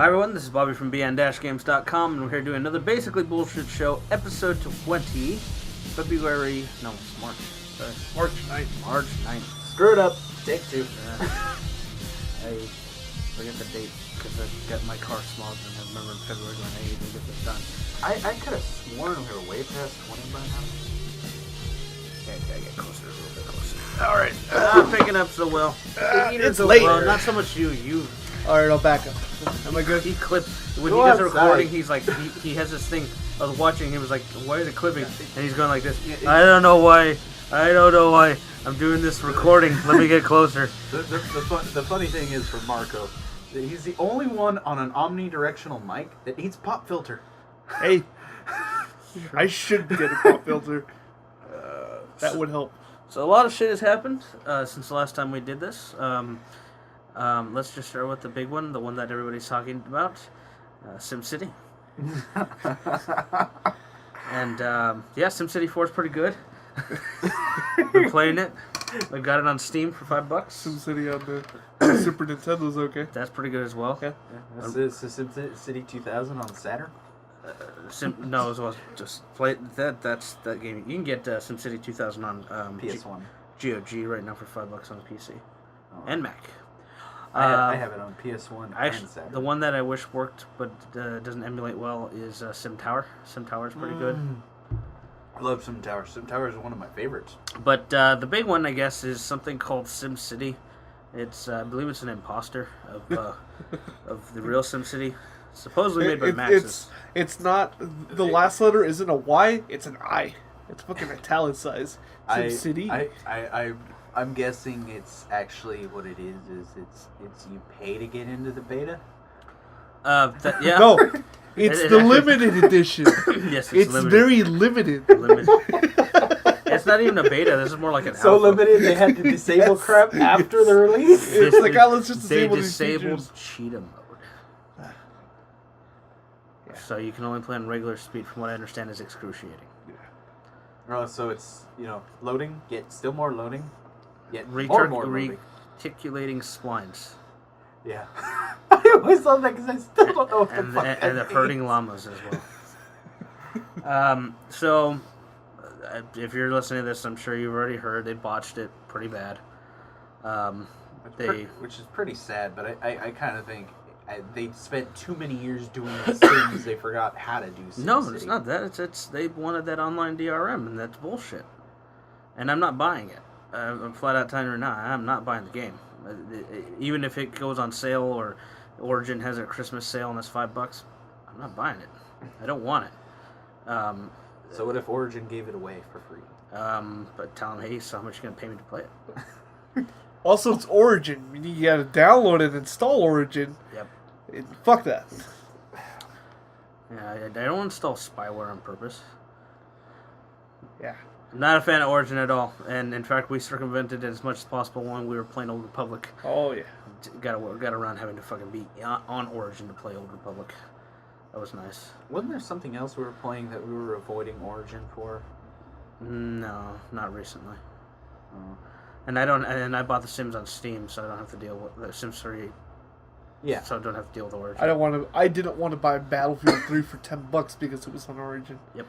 Hi everyone, this is Bobby from beyond-games.com, and we're here doing another Basically Bullshit Show, episode 20, February, no, it's March, sorry. March 9th. March 9th. Screw it up. Take two. I forget the date, because I got my car smogged, and I remember in February when I even get this done. I could have sworn we were way past 20 by now. Okay, I gotta get closer, a little bit closer. Alright, I'm picking up so well. It's late. Well, not so much you. Alright, I'll back up. Am I good? He clips, when Go he does a outside. recording, he's like, he has this thing, I was watching, he was like, why is it clipping? And he's going like this, I don't know why, I'm doing this recording, let me get closer. The funny thing is for Marco, that he's the only one on an omnidirectional mic that needs pop filter. Hey, I should get a pop filter. That would help. So a lot of shit has happened since the last time we did this. Let's just start with the big one, the one that everybody's talking about, SimCity. And yeah, SimCity 4 is pretty good. Been playing it. I got it on Steam for $5. SimCity on the Super Nintendo's okay. That's pretty good as well. Okay. This is SimCity 2000 on Saturn. No, it was just play that. That's that game. You can get SimCity 2000 on PS1. GOG right now for $5 on the PC and Mac. I have it on PS1 and Saturn. The one that I wish worked but doesn't emulate well is Sim Tower. Sim Tower is pretty good. I love Sim Tower. Sim Tower is one of my favorites. But the big one, I guess, is something called SimCity. It's I believe it's an imposter of the real SimCity. Supposedly made by Maxis. It's not, the last letter isn't a Y, it's an I. It's fucking italicized. SimCity. I'm guessing it's actually what it is it's you pay to get into the beta. Yeah. No, it's the limited edition. Yes, it's limited. Very limited. It's not even a beta. This is more like an so alpha. limited they had to disable crap after the release. It's like, oh, let's just They disable these disabled features. cheetah mode. So you can only play on regular speed. From what I understand, is excruciating. Oh, so it's loading, yet still more loading, yet more loading. Reticulating splines. Yeah, I always love that because I still don't know what the fuck And the herding llamas as well. So if you're listening to this, I'm sure you've already heard they botched it pretty bad. Which is pretty sad, but I kind of think they spent too many years doing the Sims, they forgot how to do SimCity. No, it's not that. It's they wanted that online DRM, and that's bullshit. And I'm not buying it. I'm flat out telling you right now, I'm not buying the game. Even if it goes on sale or Origin has a Christmas sale and it's $5, I'm not buying it. I don't want it. So what if Origin gave it away for free? But tell them, hey, so how much you gonna pay me to play it? Also, it's Origin. You gotta download and install Origin. Yep. Fuck that. Yeah, I don't install spyware on purpose. Yeah. I'm not a fan of Origin at all, and in fact, we circumvented it as much as possible when we were playing Old Republic. Oh, yeah. Got around having to fucking be on Origin to play Old Republic. That was nice. Wasn't there something else we were playing that we were avoiding Origin for? No, not recently. Oh. And I bought the Sims on Steam, so I don't have to deal with the Sims 3. Yeah. So I don't have to deal with Origin. I didn't want to buy Battlefield 3 for $10 because it was on Origin. Yep.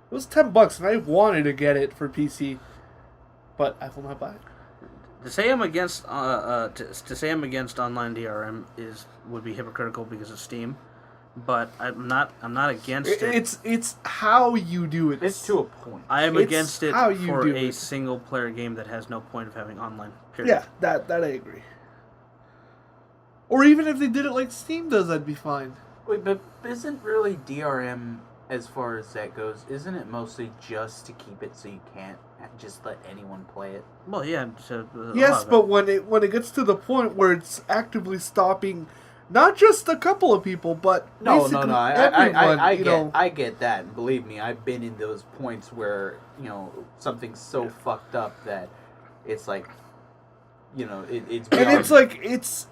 It was $10 and I wanted to get it for PC, but I will not buy it. To say I'm against online DRM would be hypocritical because of Steam, but I'm not against it. It's how you do it. It's to a point. I am against it how you for do a it. single player game that has no point of having online. Period. Yeah, that I agree. Or even if they did it like Steam does, that'd be fine. Wait, but isn't really DRM, as far as that goes, isn't it mostly just to keep it so you can't just let anyone play it? Well, yeah. Yes, but when it gets to the point where it's actively stopping, not just a couple of people, but basically everyone, I get that. And believe me, I've been in those points where something's so fucked up that it's like, it's beyond. And it's like it's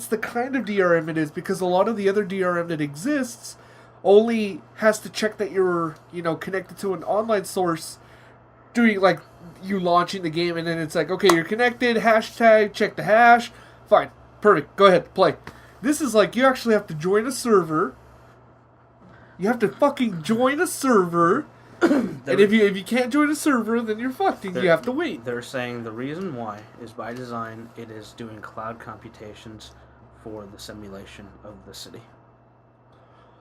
the kind of DRM it is, because a lot of the other DRM that exists only has to check that you're connected to an online source, doing like you launching the game, and then it's like, okay, you're connected, hashtag, check the hash, fine, perfect, go ahead, play. This is like you actually have to join a server. You have to fucking join a server. And if you can't join a server, then you're fucked and you have to wait. They're saying the reason why is by design it is doing cloud computations for the simulation of the city.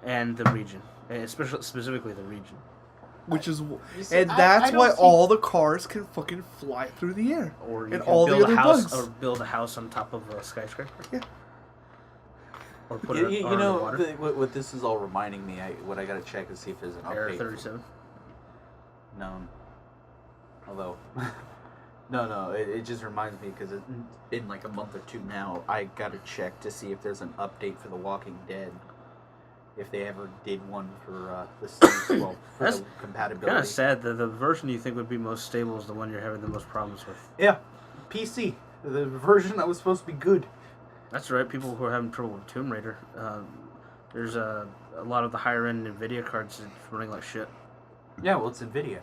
And the region. Especially specifically the region. Which is see, and that's I why don't see- all the cars can fucking fly through the air. Or you And can all build the a other house bugs. or build a house on top of a skyscraper. Yeah. Or put You, it you on know, the water. what this is all reminding me, what I gotta check is see if there's an Air update. 37. No. Although, no, it just reminds me because in like a month or two now, I gotta check to see if there's an update for The Walking Dead. If they ever did one for the Steam, well, for That's the compatibility. Kind of sad that the version you think would be most stable is the one you're having the most problems with. Yeah, PC, the version that was supposed to be good. That's right. People who are having trouble with Tomb Raider, there's a lot of the higher end Nvidia cards that's running like shit. Yeah, well, it's Nvidia.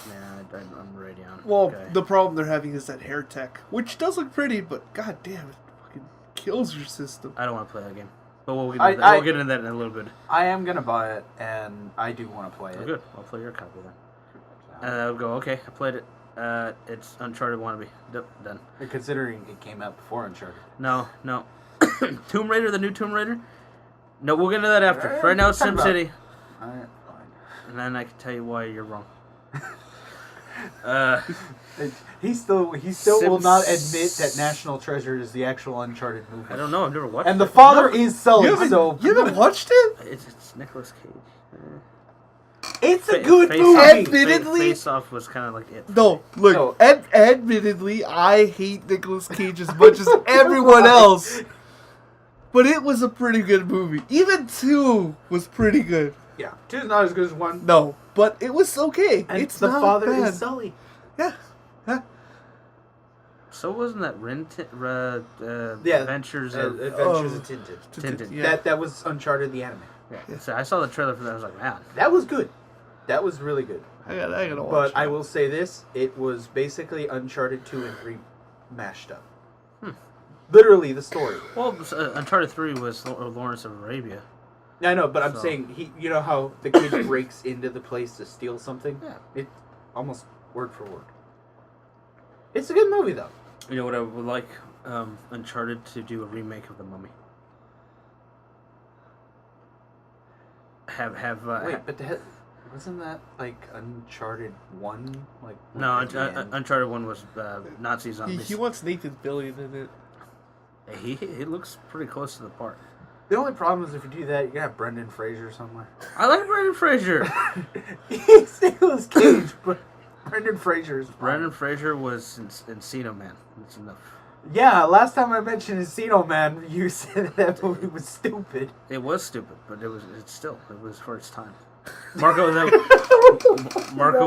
Yeah, I'm Radeon. Well, Okay. the problem they're having is that hair tech, which does look pretty, but god damn, it fucking kills your system. I don't want to play that game, but we'll I- get into that in a little bit. I am gonna buy it, and I do want to play it. Oh, good. I'll play your copy then. And I'll go. Okay, I played it. It's Uncharted wannabe. Yep, done. Considering it came out before Uncharted. No. Tomb Raider, the new Tomb Raider. No, we'll get into that after. Right now, it's Talk about- SimCity, Alright, fine. and then I can tell you why you're wrong. He still will not admit that National Treasure is the actual Uncharted movie. I don't know. I've never watched. And the it. father is Sully, You haven't, so you haven't watched it? It's Nicolas Cage. it's a good Face movie. Off- Admittedly- Face Off was kind of like it. No, look, No. admittedly, I hate Nicolas Cage as much as everyone else. But it was a pretty good movie. Even 2 was pretty good. Yeah, 2's not as good as 1. No, but it was okay. And it's the not father bad. is Sully. Yeah. So wasn't that Yeah, Adventures of Adventures of Tintin. Tintin? Yeah. That was Uncharted the anime. Yeah. So I saw the trailer for that. I was like, man, That was good. That was really good. I gotta watch But it. I will say this: it was basically Uncharted 2 and 3 mashed up. Literally the story. well, Uncharted 3 was Lawrence of Arabia. I know, but I'm So- saying you know how the kid breaks into the place to steal something? Yeah. It almost word for word. It's a good movie though. You know what I would like? Uncharted to do a remake of The Mummy. Wait, but wasn't that like Uncharted 1? Like No, at the end? Uncharted 1 was Nazi he, zombies. he wants Nathan Fillion in it. He looks pretty close to the part. The only problem is if you do that, you're gonna have Brendan Fraser somewhere. I like Brendan Fraser. It's Nicolas Cage, but Brendan Fraser is fine. Brendan Fraser was in Encino Man. That's enough. Yeah, last time I mentioned Encino Man, you said that movie was stupid. It was stupid, but it was for its time. Marco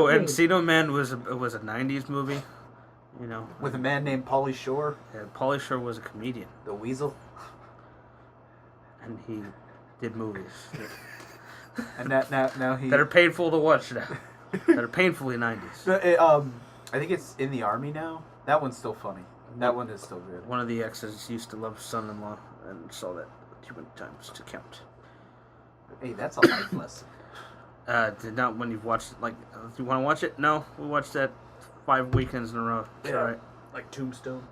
Encino Man was a '90s movie. You know, With a man named Pauly Shore, Pauly Shore was a comedian, the Weasel, and he did movies and now he. that are painful to watch now. That are painfully '90s. I think it's in the army now. That one's still funny. That one is still good. One of the exes used to love Son-in-Law and saw that too many times to count. Hey, that's a life lesson. Did not when you've watched it. Like, do you want to watch it? No, we watched that 5 weekends in a row. It's Yeah. alright. Like Tombstone.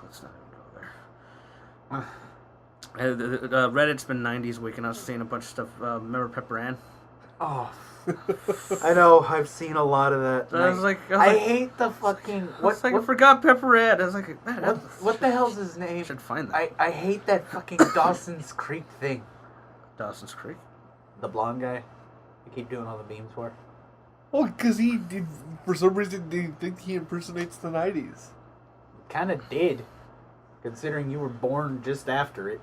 Let's not even go there. Reddit's been '90s week, and I was seeing a bunch of stuff. Remember Pepper Ann? Oh, I know. I've seen a lot of that. I was like, I hate the fucking. I forgot Pepper Ann. I was like, man, What the hell's his I name? should find that. I hate that fucking Dawson's Creek thing. Dawson's Creek. The blonde guy. You keep doing all the memes for. Oh, because he did, for some reason, they think he impersonates the 90s. Kind of did, considering you were born just after it.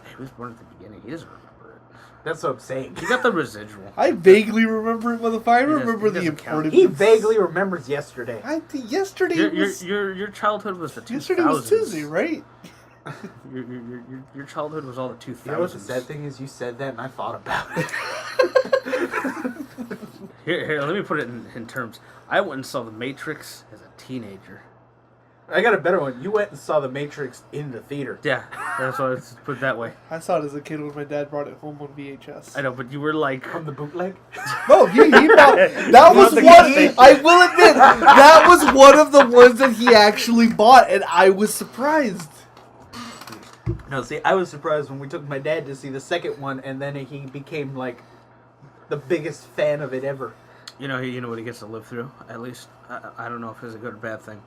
He was born at the beginning. He doesn't remember it. That's what I'm saying. He got the residual. I vaguely remember it, motherfucker. I remember he the doesn't count. important. He vaguely remembers yesterday. I think yesterday was Your childhood was the 2000s. yesterday was Tuesday, right? Your childhood was all the 2000s. You know what the sad thing is? You said that and I thought about it. Here, let me put it in terms. I went and saw The Matrix as a teenager. I got a better one. You went and saw The Matrix in the theater. Yeah, that's why it's put it that way. I saw it as a kid when my dad brought it home on VHS. I know, but you were like... From the bootleg? No, he bought... That was one... I will admit, that was one of the ones that he actually bought, and I was surprised. No, see, I was surprised when we took my dad to see the second one, and then he became, like, the biggest fan of it ever. You know what he gets to live through, at least. I don't know if it's a good or bad thing.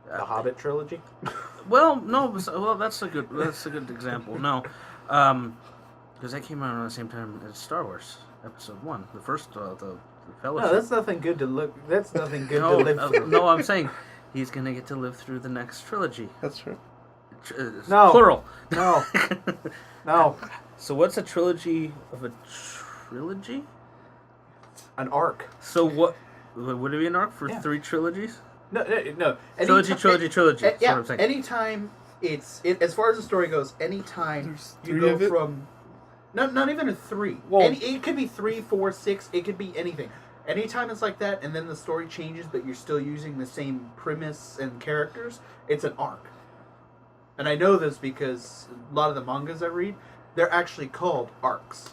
The Hobbit trilogy? Well, no. Well, that's a good example. No, because that came out around the same time as Star Wars Episode 1, the first, the Fellowship. No, that's nothing good to look. That's nothing good to live through. No, I'm saying he's gonna get to live through the next trilogy. That's true. No. Plural. No. No. So what's a trilogy of a trilogy? An arc. So what would it be an arc for 3 trilogies? No. Trilogy. That's Yeah. what I'm saying. Anytime as far as the story goes, anytime There's you 3 go of it? from not even a 3. Well- It could be 3, 4, 6. It could be anything. Anytime it's like that, and then the story changes, but you're still using the same premise and characters, it's an arc. And I know this because a lot of the mangas I read, they're actually called arcs.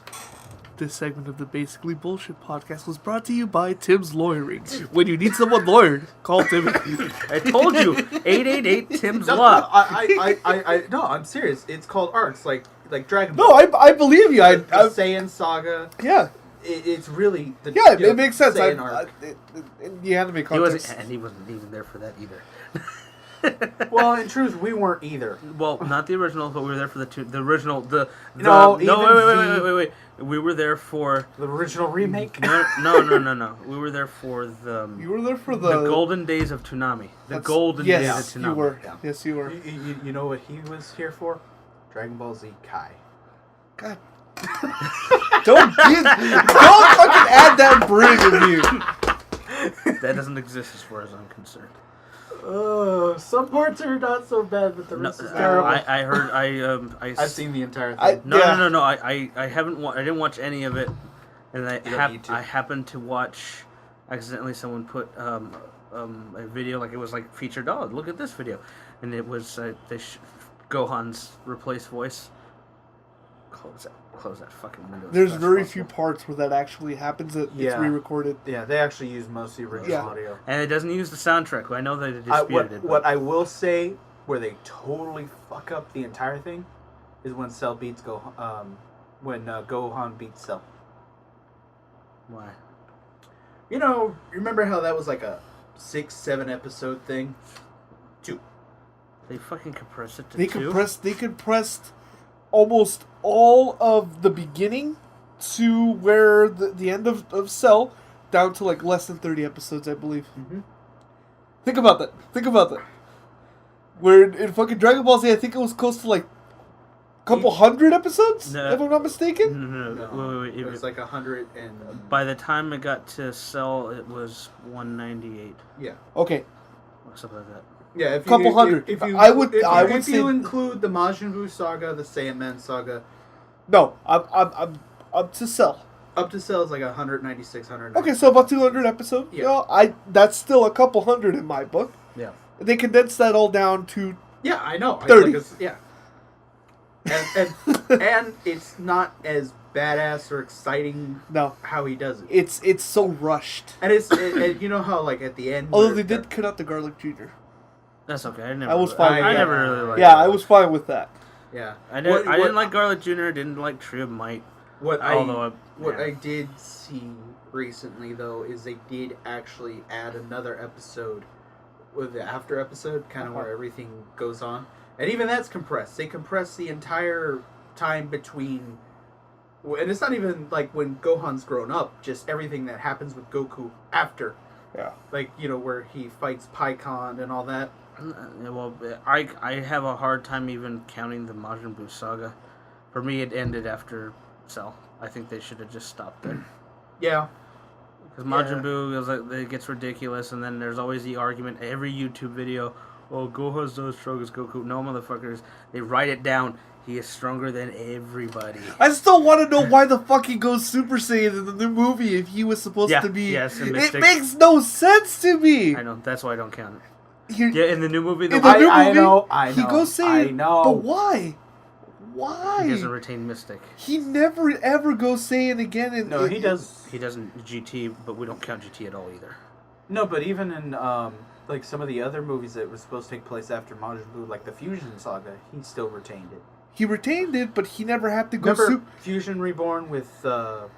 This segment of the Basically Bullshit podcast was brought to you by Tim's Lawyering. When you need someone lawyered, call Timothy. I told you, 888 Tim's No, Law. no, I'm serious. It's called arcs, like Dragon Ball. No, I believe you. The Saiyan saga. Yeah. It's really the It makes sense. Saiyan arc. In the anime He context. wasn't even there for that either. Well, in truth, we weren't either. Well, not the original, but we were there for the original. No, Wait. We were there for The original remake. No. We were there for the. You were there for the golden days of Toonami. The That's- golden yes, days of Toonami. you were. Yeah. Yes, you were. You know what he was here for? Dragon Ball Z Kai. God. Don't fucking add that bridge of you. That doesn't exist as far as I'm concerned. Some parts are not so bad, but the rest is No, terrible. I heard. I've seen the entire thing. No. Yeah. I haven't. I didn't watch any of it, and You don't need to. I happened to watch. Accidentally, someone put a video like it was like featured. Oh, look at this video, and it was Gohan's replaced voice. Close that fucking window. There's as very fast as few possible. parts where that actually happens. That it's Yeah. re-recorded. Yeah, they actually use most of the original Yeah. audio. And it doesn't use the soundtrack. I know they disputed it. What I will say, where they totally fuck up the entire thing, is when Cell beats when Gohan beats Cell. Why? You know, remember how that was like a 6-7 episode thing? 2. They fucking compressed it to They 2? compressed almost all of the beginning to where the end of Cell down to like less than 30 episodes, I believe. Mm-hmm. Think about that. Where in fucking Dragon Ball Z, I think it was close to like a couple hundred episodes, No. if I'm not mistaken. No. Wait. It was like 100 and... By the time it got to Cell, it was 198. Yeah. Okay, Or something like that. Yeah, if Couple hundred. If you, I would if say- you include the Majin Buu saga, the Saiyaman saga, no, I'm up to Cell. up to Cell is like 196, 190. Okay, so about 200 episodes. Yeah. You know, that's still a couple hundred in my book. Yeah. They condensed that all down to Yeah, I know. 30. Yeah. And it's not as badass or exciting no. how he does it. It's so rushed. And and you know how like at the end. Although where- they did cut out the garlic jr. That's okay. I never. I was fine I with never that. really liked. Yeah, it. I was fine with that. Yeah. I didn't like Garlic Jr. Didn't like Tree of Might. What Although I did see recently though is they did actually add another episode with the after episode, kind of where everything goes on, and even that's compressed. They compress the entire time between, and it's not even like when Gohan's grown up, just everything that happens with Goku after. Yeah. Like, you know, where he fights Pikkon and all that. Well, I have a hard time even counting the Majin Buu saga. For me, it ended after Cell. I think they should have just stopped there. Yeah. Because Majin Buu is like, it gets ridiculous, and then there's always the argument. Every YouTube video, oh, Gohan's not as strong as Goku. No, motherfuckers. They write it down. He is stronger than everybody. I still want to know why the fuck he goes Super Saiyan in the new movie if he was supposed to be. Yes, it makes no sense to me. I know. That's why I don't count it. Yeah, in the new movie, in the new I movie, know. he goes Saiyan. I know. But why? Why? he doesn't retain Mystic. He never ever goes Saiyan again. No, he does. He doesn't GT, but we don't count GT at all either. No, but even in like some of the other movies that were supposed to take place after Majin Buu, like the Fusion Saga, he still retained it. He retained it, but he never had to go. Remember Fusion Reborn with the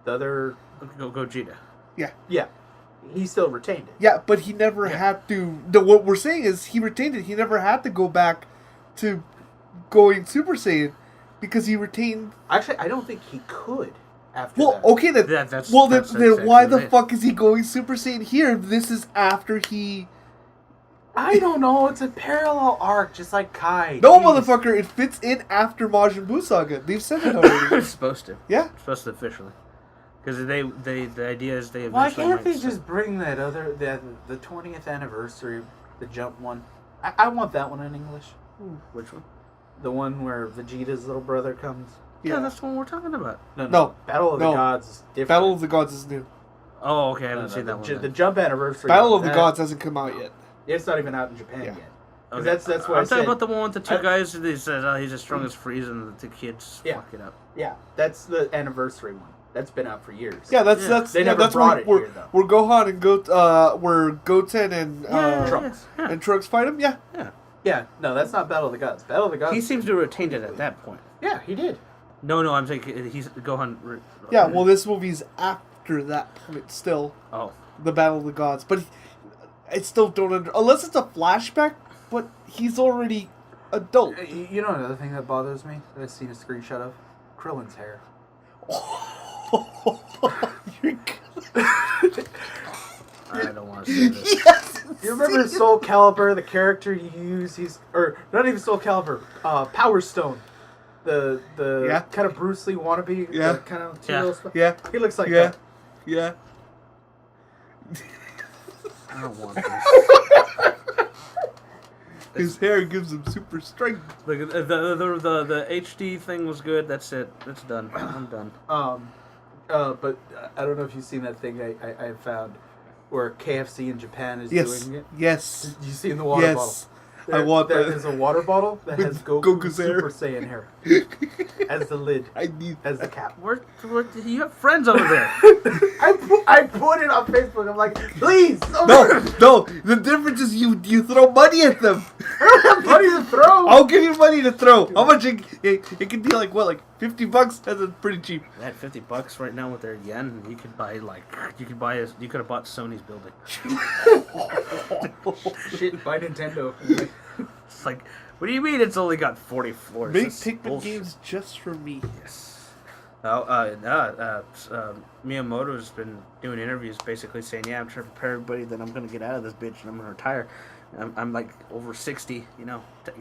other Gogeta. Yeah, he still retained it. Yeah, but he never had to. No, what we're saying is he retained it. He never had to go back to going Super Saiyan because he retained. Actually, I don't think he could after Well, that. okay then. That's then exactly why the right. fuck is he going Super Saiyan here? This is after he. I don't know. It's a parallel arc, just like Kai. No, Jeez. motherfucker! It fits in after Majin Buu Saga. They've said it already. It's supposed to. Yeah. It's supposed to officially. Because the idea is they Why eventually can't might they just bring that other the 20th anniversary, the Jump one? I want that one in English. Which one? The one where Vegeta's little brother comes. Yeah, that's the one we're talking about. No. Battle of the Gods is different. Battle of the Gods is new. Oh, okay, I haven't seen that one. The then. Jump anniversary. Battle of the Gods hasn't come out yet. It's not even out in Japan Yeah. yet. 'Cause Okay. that's what I'm I talking said. about the one with the two guys who they said he's as strong as Frieza and the kids Yeah. fuck it up. Yeah, that's the anniversary one. That's been out for years. Yeah, that's Yeah. that's They never that's brought it where, here, though. where Gohan and where Goten and Trunks. Yeah. and Trunks fight him. Yeah, Yeah, no, that's not Battle of the Gods. Battle of the Gods. He seems to have retained it at that point. Yeah, he did. No, I'm thinking he's Gohan. yeah. Well, this movie's after that point. Still, Oh, the Battle of the Gods, but I still don't unless it's a flashback. But he's already adult. You know another thing that bothers me that I've seen a screenshot of? Krillin's hair. You're I don't want to see this. yes. You remember Soul Calibur, the character you use? Or not even Soul Calibur. Power Stone, the Yeah. kind of Bruce Lee wannabe. Yeah. Kind of Yeah. Yeah. He looks like Yeah. that. Yeah. I don't want this. His hair gives him super strength. Look, the HD thing was good. That's it. It's done. I'm done. But I don't know if you've seen that thing I found where KFC in Japan is Yes. doing it. Yes. You see in the water bottle. Yes. I want there that. is a water bottle that With has Goku Goku's hair. Super Saiyan hair as the lid, I need. as the cap. Where you have friends over there? I put it on Facebook. I'm like, please. No. The difference is you throw money at them. Money to throw. I'll give you money to throw. How much? It could be like what, like $50? That's pretty cheap. At $50 right now with their yen, you could buy you could have bought Sony's building. Shit, buy Nintendo. It's like, what do you mean it's only got 40 floors? Make That's Pikmin bullshit. games just for me. Yes. Miyamoto's been doing interviews basically saying, yeah, I'm trying to prepare everybody that I'm going to get out of this bitch and I'm going to retire. I'm like over 60,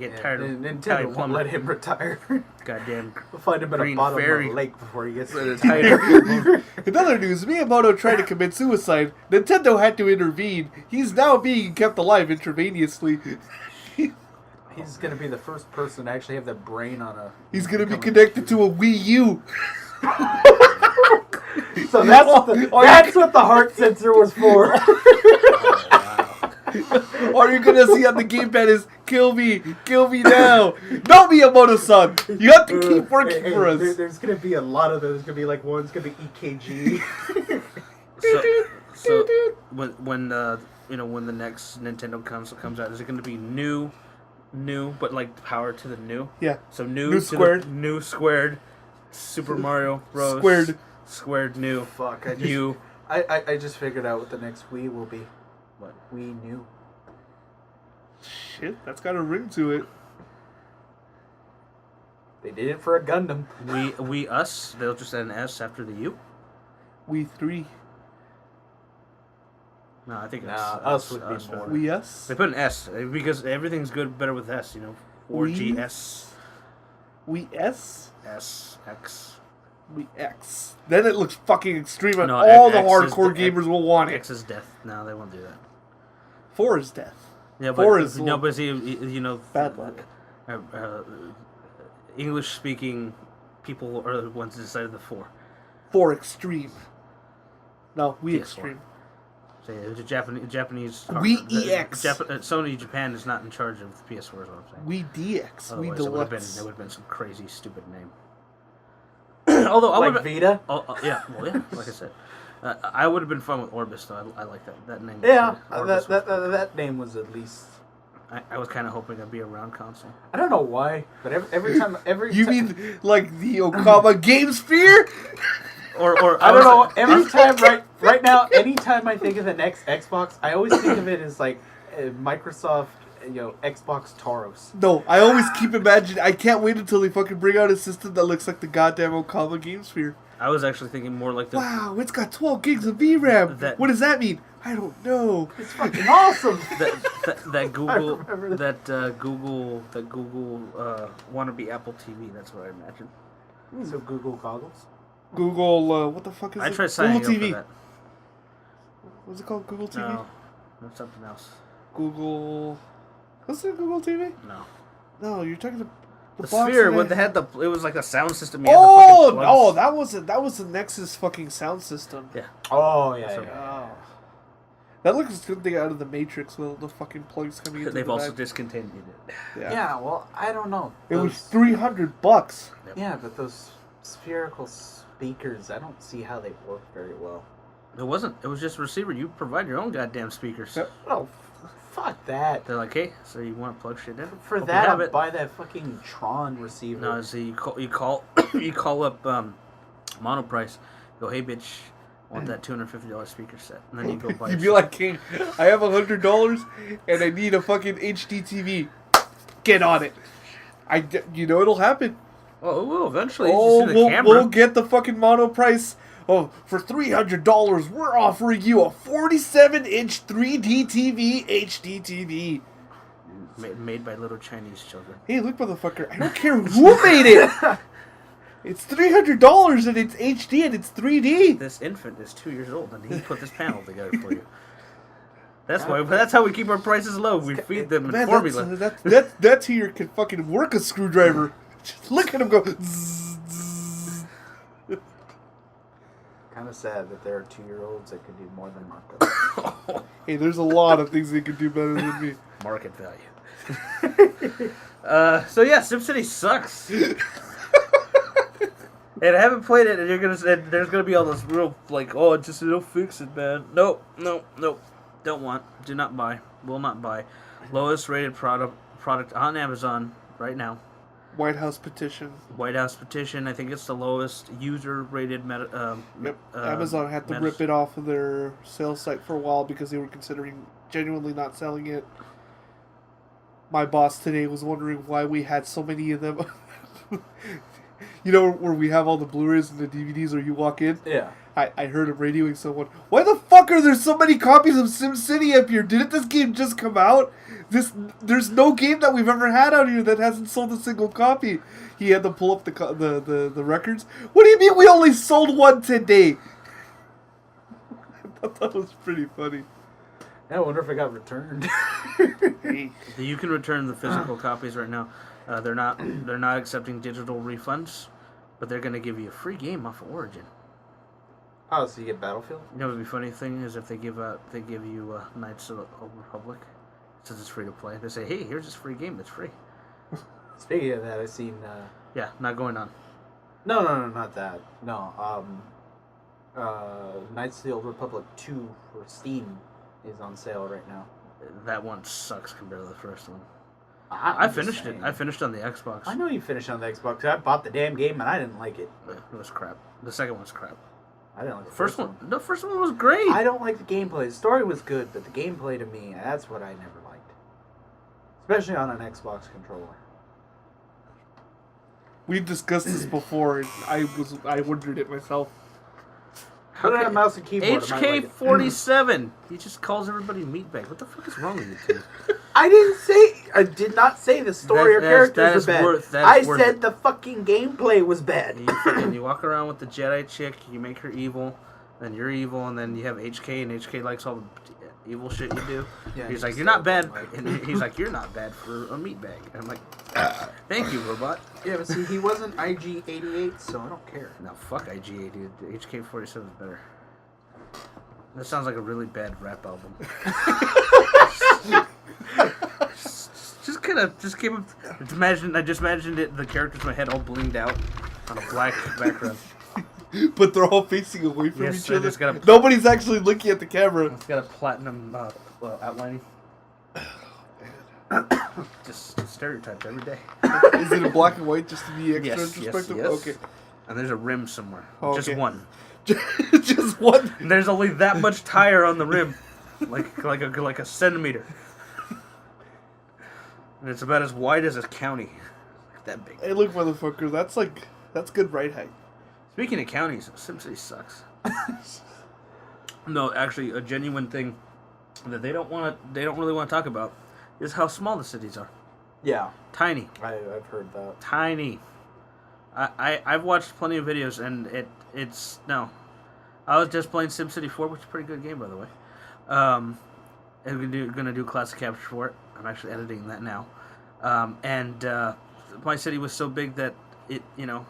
get tired of Nintendo Cali won't Plumber. let him retire. Goddamn. We'll find him at Green a bottom Fairy. of a lake before he gets Retired. In other news, Miyamoto tried to commit suicide. Nintendo had to intervene. He's now being kept alive intravenously. He's gonna be the first person to actually have the brain on a. He's gonna be connected to a Wii U. So that's what the heart sensor was for. All you're gonna see on the gamepad is kill me now. No, Miyamoto-san, you have to keep working for us. There's gonna be a lot of those. There's gonna be like one's gonna be EKG. So when the next Nintendo console comes out, is it going to be new, but like power to the new? Yeah. So new New to squared. the new squared, Super Mario Bros. Squared new. Fuck! I I just figured out what the next Wii will be. What? Wii New. Shit, that's got a ring to it. They did it for a Gundam. We us. They'll just add an S after the U. Wii 3. No, I think Nah, us us would be more. Wii S. They put an S because everything's good, better with S. 4GS, Wii S. S, X. Wii X. Then it looks fucking extreme, and No, all the X is hardcore the- gamers will want it. X is death. No, they won't do that. 4 is death. Yeah, Four but is but see, bad luck. English-speaking people are the ones that decided the 4. 4 extreme. No, Wii PS4. extreme. So it was a Japanese. Wii EX. Sony Japan is not in charge of the PS4. Is what I'm saying. Wii DX. Wii Otherwise, Deluxe. There would have been some crazy, stupid name. Although I Like would Vita? yeah, like I said, I would have been fun with Orbis though. I like that name. Yeah, Orbis that name was at least. I was kind of hoping it'd be a round console. I don't know why, but every time You mean like the Okama Game Sphere? Or I don't know. Every time, right now, anytime I think of the next Xbox, I always think of it as like Microsoft, Xbox Taurus. No, I always keep imagining. I can't wait until they fucking bring out a system that looks like the goddamn Okama Game Sphere. I was actually thinking more like the. Wow, it's got 12 gigs of VRAM. What does that mean? I don't know. It's fucking awesome. that Google wannabe Apple TV. That's what I imagine. So Google goggles. Google, what the fuck is it? I tried signing Google up TV. for that. What's it called? Google TV? No, that's something else. Google. What's it? Google TV? No. No, you're talking about The box Sphere. that When had- they had it was like a sound system. That was the Nexus fucking sound system. Yeah. Oh yeah. So- yeah. Oh. That looks as good thing out of the Matrix with all the fucking plugs coming into They've the also back. discontinued it. Yeah. Well, I don't know. It was $300. Yeah, but those spherical speakers, I don't see how they work very well. It wasn't. It was just a receiver. You provide your own goddamn speakers. Yep. Oh, fuck that. They're like, hey, so you want to plug shit in? For Hope that, you have I'll it. buy that fucking Tron receiver. No, so you call you call up Monoprice. Go, hey bitch, I want that $250 speaker set, and then you go buy. You'd be like, King, I have $100 and I need a fucking HD TV. Get on it. It'll happen. Oh, it will eventually. Oh, You just see the camera. we'll get the fucking mono price. Oh, for $300, we're offering you a 47-inch 3D TV HD TV. Made by little Chinese children. Hey, look, motherfucker! I don't care who made it. It's $300 and it's HD and it's 3D. This infant is 2 years old, and he put this panel together for you. That's why. That's how we keep our prices low. We feed them in Man, formula. that's who you can fucking work a screwdriver. Just look at him go. Zzz, zzz. Kind of sad that there are 2-year-olds that could do more than Marco. Hey, there's a lot of things they could do better than me. Market value. So yeah, SimCity sucks. And I haven't played it, and there's gonna be all those real like, oh, it'll fix it, man. Nope. Don't want. Do not buy. Will not buy. Lowest rated product on Amazon right now. White House petition. White House petition. I think it's the lowest user rated Amazon had to rip it off of their sales site for a while because they were considering genuinely not selling it. My boss today was wondering why we had so many of them. Where we have all the Blu-rays and the DVDs, or you walk in? Yeah. I heard him radioing someone. Why the fuck are there so many copies of SimCity up here? Didn't this game just come out? There's no game that we've ever had out here that hasn't sold a single copy. He had to pull up the records. What do you mean we only sold one today? I thought that was pretty funny. I wonder if it got returned. You can return the physical copies right now. They're not accepting digital refunds, but they're gonna give you a free game off of Origin. Oh, so you get Battlefield? You know what the funny thing is, if they give you Knights of the Old Republic, since it's free to play, they say, hey, here's this free game that's free. Speaking of that, I've seen... Yeah, not going on. No, not that. No, Knights of the Old Republic 2 for Steam is on sale right now. That one sucks compared to the first one. I'm I just finished it. saying. I finished on the Xbox. I know you finished on the Xbox. I bought the damn game and I didn't like it. It was crap. The second one's crap. I didn't like the First one. The first one was great. I don't like the gameplay. The story was good, but the gameplay to me, that's what I never liked. Especially on an Xbox controller. We discussed this before, and I wondered it myself. Put it on a mouse and keyboard. I might like it. HK47. He just calls everybody meatbag. What the fuck is wrong with you two? I did not say the story or characters were bad. I worth said it. the fucking gameplay was bad. You walk around with the Jedi chick, you make her evil, then you're evil, and then you have HK, and HK likes all the evil shit you do. Yeah, he's like, you're not bad, and he's like, you're not bad for a meatbag. And I'm like, thank you, robot. Yeah, but see, he wasn't IG-88, so I don't care. No, fuck IG-80. HK-47 is better. That sounds like a really bad rap album. just came up. I just imagined it. The characters in my head all blinged out on a black background. But they're all facing away from Yes, each I other. just got Nobody's actually looking at the camera. It's got a platinum outlining. Just stereotyped every day. Is it in black and white just to be extra Yes, introspective? yes. Okay. And there's a rim somewhere. Oh, Just okay. one. Just one. And there's only that much tire on the rim, like a centimeter. And it's about as wide as a county. Like that big. Hey, look, motherfucker. That's good ride height. Speaking of counties, SimCity sucks. No, actually, a genuine thing that they don't really want to talk about is how small the cities are. Yeah, Tiny. I've heard that. Tiny. I've watched plenty of videos, and it's no. I was just playing SimCity 4, which is a pretty good game, by the way. And we're gonna do classic capture for it. I'm actually editing that now. My city was so big that it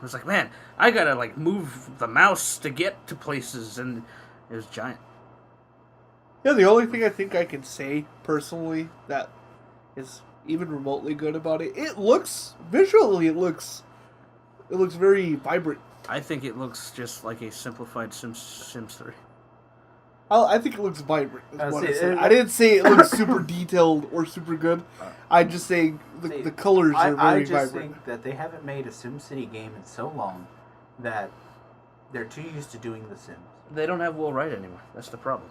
was like, man, I gotta like move the mouse to get to places, and it was giant. Yeah, the only thing I think I can say personally that is even remotely good about it, it looks very vibrant. I think it looks just like a simplified Sims 3. I think it looks vibrant. Is what I said. it- I didn't say it looks super detailed or super good. I'm just saying the colors are very I just vibrant. think that they haven't made a SimCity game in so long that they're too used to doing The Sims. They don't have Will Wright anymore. That's the problem.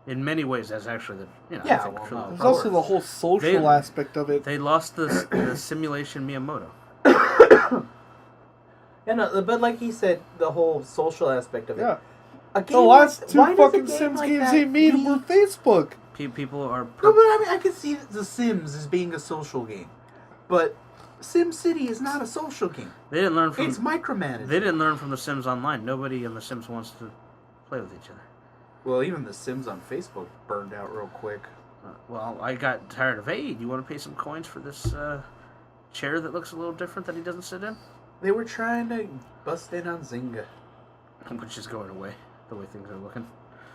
In many ways, that's actually I Yeah, think well, truly no. the There's problem. also the whole social They- aspect of it. They lost the simulation Miyamoto. Yeah, no, but like he said, the whole social aspect of it. Yeah. A The game last like- two why does a fucking game Sims like games that they made be- were Facebook. People are. No, but I mean, I can see The Sims as being a social game, but SimCity is not a social game. They didn't learn from. It's micromanaged. They didn't learn from The Sims Online. Nobody in The Sims wants to play with each other. Well, even The Sims on Facebook burned out real quick. Well, I got tired of. Hey, do you want to pay some coins for this chair that looks a little different that he doesn't sit in? They were trying to bust in on Zynga. Which is going away. The way things are looking.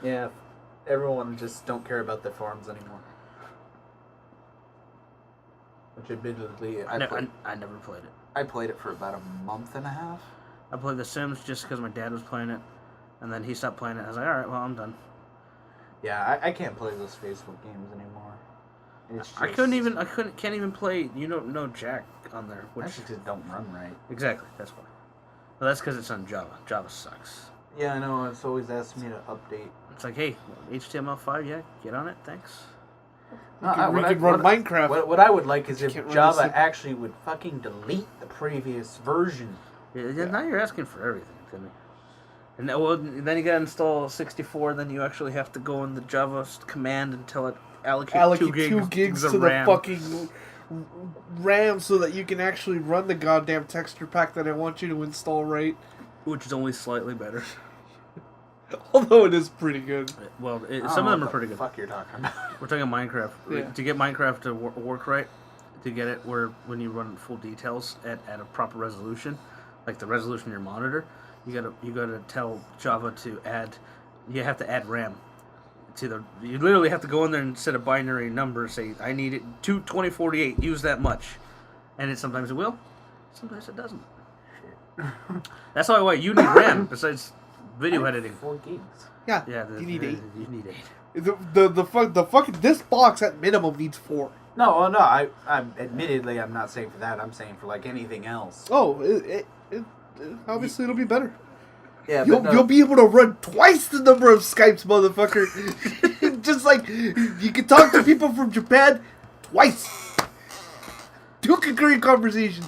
Yeah, everyone just don't care about their farms anymore. Which admittedly, I never played it. I played it for about a month and a half. I played The Sims just because my dad was playing it, and then he stopped playing it. I was like, all right, well, I'm done. Yeah, I can't play those Facebook games anymore. It's just, Can't even play. You don't know Jack on there, which Actually, just don't run right. exactly. That's why. Well, that's because it's on Java. Java sucks. Yeah, I know. It's always asked me to update. It's like, hey, HTML5, yeah, get on it, thanks. No, We could run Minecraft. What I would like is if Can't run Java this- actually would fucking delete the previous version. Yeah. Now you're asking for everything, Timmy. And then you gotta install 64, then you actually have to go in the Java command and tell it allocate 2 gigs to of RAM. the fucking RAM so that you can actually run the goddamn texture pack that I want you to install right. Which is only slightly better. Although it is pretty good. Well, I don't some know of them are what pretty the good. fuck you're talking about. We're talking Minecraft. Yeah. To get Minecraft to work right, to get it where when you run full details at a proper resolution, like the resolution of your monitor, you gotta tell Java to add. You have to add RAM. You literally have to go in there and set a binary number. Say I need it 2048. Use that much, and sometimes it will, sometimes it doesn't. That's why you need RAM besides video editing. 4 gigs. Yeah, Yeah, you need 8. You need 8. The fucking this box at minimum needs 4. No, I'm admittedly I'm not saying for that. I'm saying for like anything else. Oh, obviously it'll be better. Yeah, You'll be able to run twice the number of Skypes, motherfucker. Just like you can talk to people from Japan twice. 2 concurrent conversations.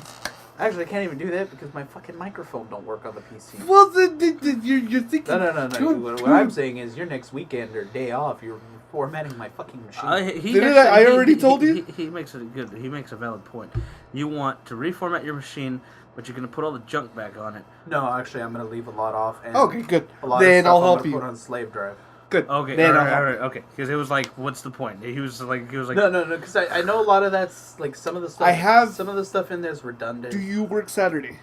Actually, I can't even do that because my fucking microphone don't work on the PC. Well, then you're thinking. No. What I'm saying is, your next weekend or day off, you're formatting my fucking machine. I already told you? He makes it good. He makes a valid point. You want to reformat your machine, but you're going to put all the junk back on it. No, actually, I'm gonna leave a lot off. And Okay, good. A lot Then of stuff I'll I'm help gonna you. Put on slave drive. Good. Okay, Then all I'll help right, you. okay. Because it was like, what's the point? He was like. No, because I know a lot of that's like some of the stuff. Some of the stuff in there's redundant. Do you work Saturday?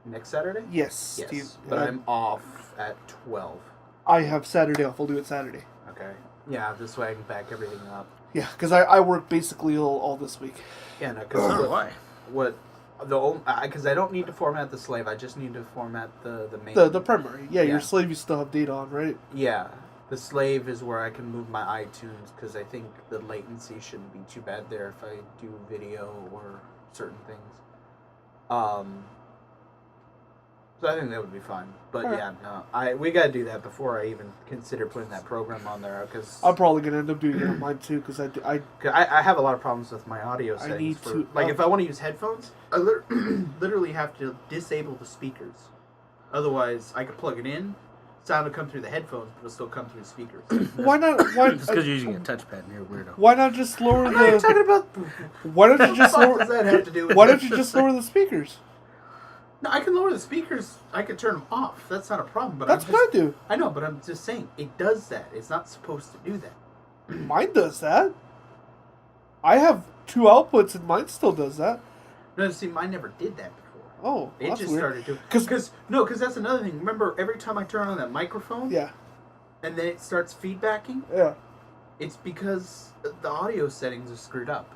Next Saturday? Yes. Yes, Do you, but I'm off at 12. I have Saturday off. We'll do it Saturday. Okay. Yeah, this way I can back everything up. Yeah, because I work basically all this week. Yeah, no, So do I. Because I don't need to format the slave. I just need to format the main. The primary. Yeah, Yeah. your slave you still have data on, right? Yeah, the slave is where I can move my iTunes because I think the latency shouldn't be too bad there if I do video or certain things. So I think that would be fine. But Alright. yeah, no, we gotta do that before I even consider putting that program on there because I'm probably gonna end up doing it on mine too because I have a lot of problems with my audio I settings. need to- If I want to use headphones, I literally have to disable the speakers. Otherwise, I could plug it in, sound will come through the headphones, but it'll still come through the speakers. why not? Why? It's because you're using a touchpad and you're a weirdo. Why not just lower I'm not talking the? about. Why don't you just What lower? does that have to do with Why it? don't you just lower the speakers? No, I can lower the speakers. I can turn them off. That's not a problem. But That's I'm what I just, do. I know, but I'm just saying it does that. It's not supposed to do that. Mine does that. I have 2 outputs and mine still does that. No, see, mine never did that before. Oh, It that's just weird. started to. 'Cause- Because that's another thing. Remember, every time I turn on that microphone, Yeah, and then it starts feedbacking, yeah. it's because the audio settings are screwed up.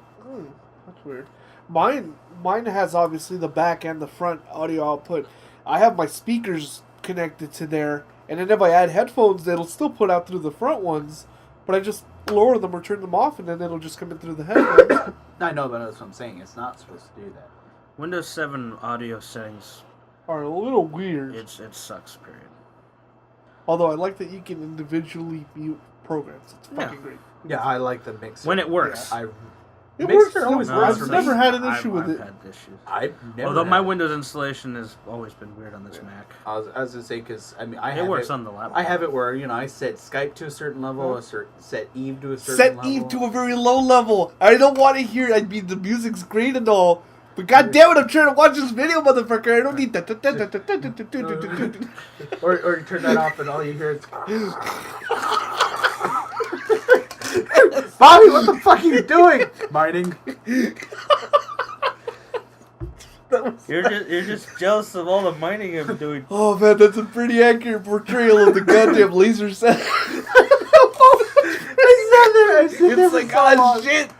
That's weird. Mine has obviously the back and the front audio output. I have my speakers connected to there, and then if I add headphones, it'll still put out through the front ones, but I just lower them or turn them off, and then it'll just come in through the headphones. I know, but that's what I'm saying. It's not supposed to do that. Windows 7 audio settings, Are a little weird. it sucks, period. Although I like that you can individually mute programs. It's fucking great. Yeah, I like the mixer. When it works. It Mixer works. always No, works I've for me. never had an issue I've with it. had issues. I've never. Although my had- Windows installation has always been weird on this Mac. I was gonna say because I mean I It have works it, on the laptop. I have it where I set Skype to a certain level, set Eve to a certain Set level. Eve to a very low level. I don't want to hear. I mean, the music's great and all, but god damn it, I'm trying to watch this video, motherfucker. I don't need that. Or you turn that off and all you hear is. Bobby, what the fuck are you doing? Mining. You're just jealous of all the mining I'm doing. Oh man, that's a pretty accurate portrayal of the goddamn laser set. I sit there It's for like, so long. oh shit.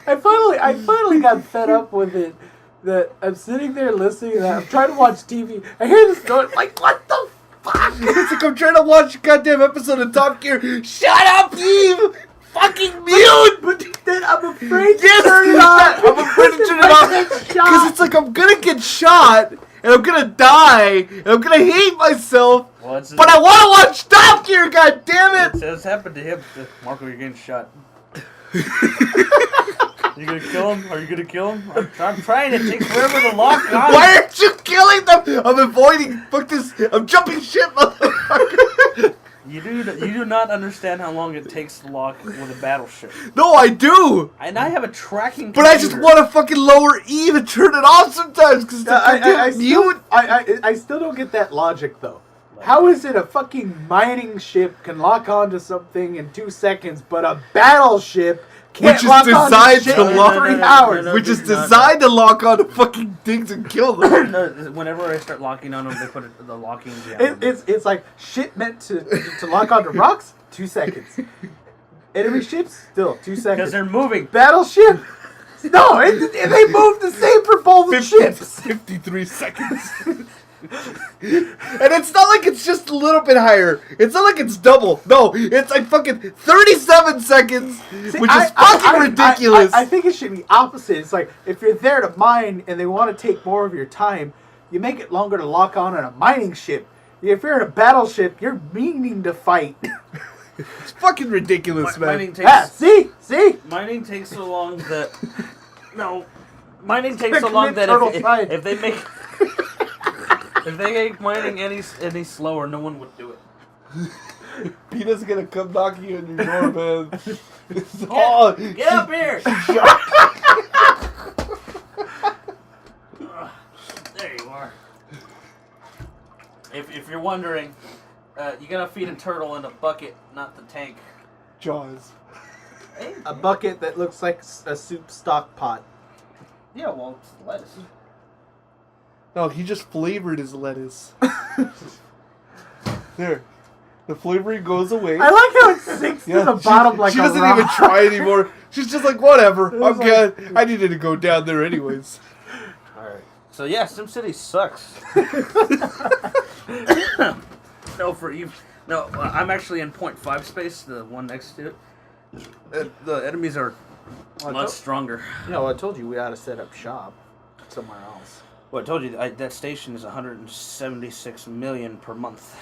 I finally got fed up with it. That I'm sitting there listening to that. I'm trying to watch TV. I hear this going like, what the fuck? It's like I'm trying to watch a goddamn episode of Top Gear. Shut up, Eve! Fucking mute! But then I'm afraid to Yes, turn it off. I'm afraid to turn it off because it's like I'm gonna get shot and I'm gonna die and I'm gonna hate myself. Well, But I want to watch Top Gear. God damn it! It's happened to him. Marco, you're getting shot. You gonna kill him? Are you gonna kill him? I'm trying. It takes forever to lock on. Why aren't you killing them? I'm avoiding. Fuck this. I'm jumping shit, motherfucker. You do not understand how long it takes to lock with a battleship. No, I do. And I have a tracking But I just computer. want to fucking lower Eve and turn it off sometimes because I still don't get that logic though. How is it a fucking mining ship can lock onto something in 2 seconds, but a battleship can't Which is lock onto designed shit to in lock- 3 No, hours? no, which is no. designed to lock on to fucking things and kill them. No, whenever I start locking on them, they put the locking down. It's like shit meant to lock onto rocks. 2 seconds. Enemy ships still 2 Because seconds. they're moving. Battleship. No, they move the same for both ships. 53 seconds. And it's not like it's just a little bit higher. It's not like it's double. No, it's like fucking 37 seconds, which is fucking ridiculous. I think it should be opposite. It's like if you're there to mine and they want to take more of your time, you make it longer to lock on a mining ship. If you're in a battleship, you're meaning to fight. It's fucking ridiculous, man. Mining takes. See? Mining takes so long that. No, mining takes so Commit long that turtle side. if they make. If they make mining any slower, no one would do it. Peter's gonna come knock you on your door, man. Get up here! There you are. If you're wondering, you gotta feed a turtle in a bucket, not the tank. Jaws. Hey, A bucket that looks like a soup stock pot. yeah, well, it's lettuce. No, he just flavored his lettuce. There. The flavoring goes away. I like how it sinks to the bottom like she a doesn't rock. even try anymore. She's just like, whatever. I'm like- good. I needed to go down there anyways. Alright. So yeah, SimCity sucks. No, I'm actually in 0.5 space, the one next to it. The enemies are much stronger. No, I told you we ought to set up shop somewhere else. Well, I told you that station is 176 million per month.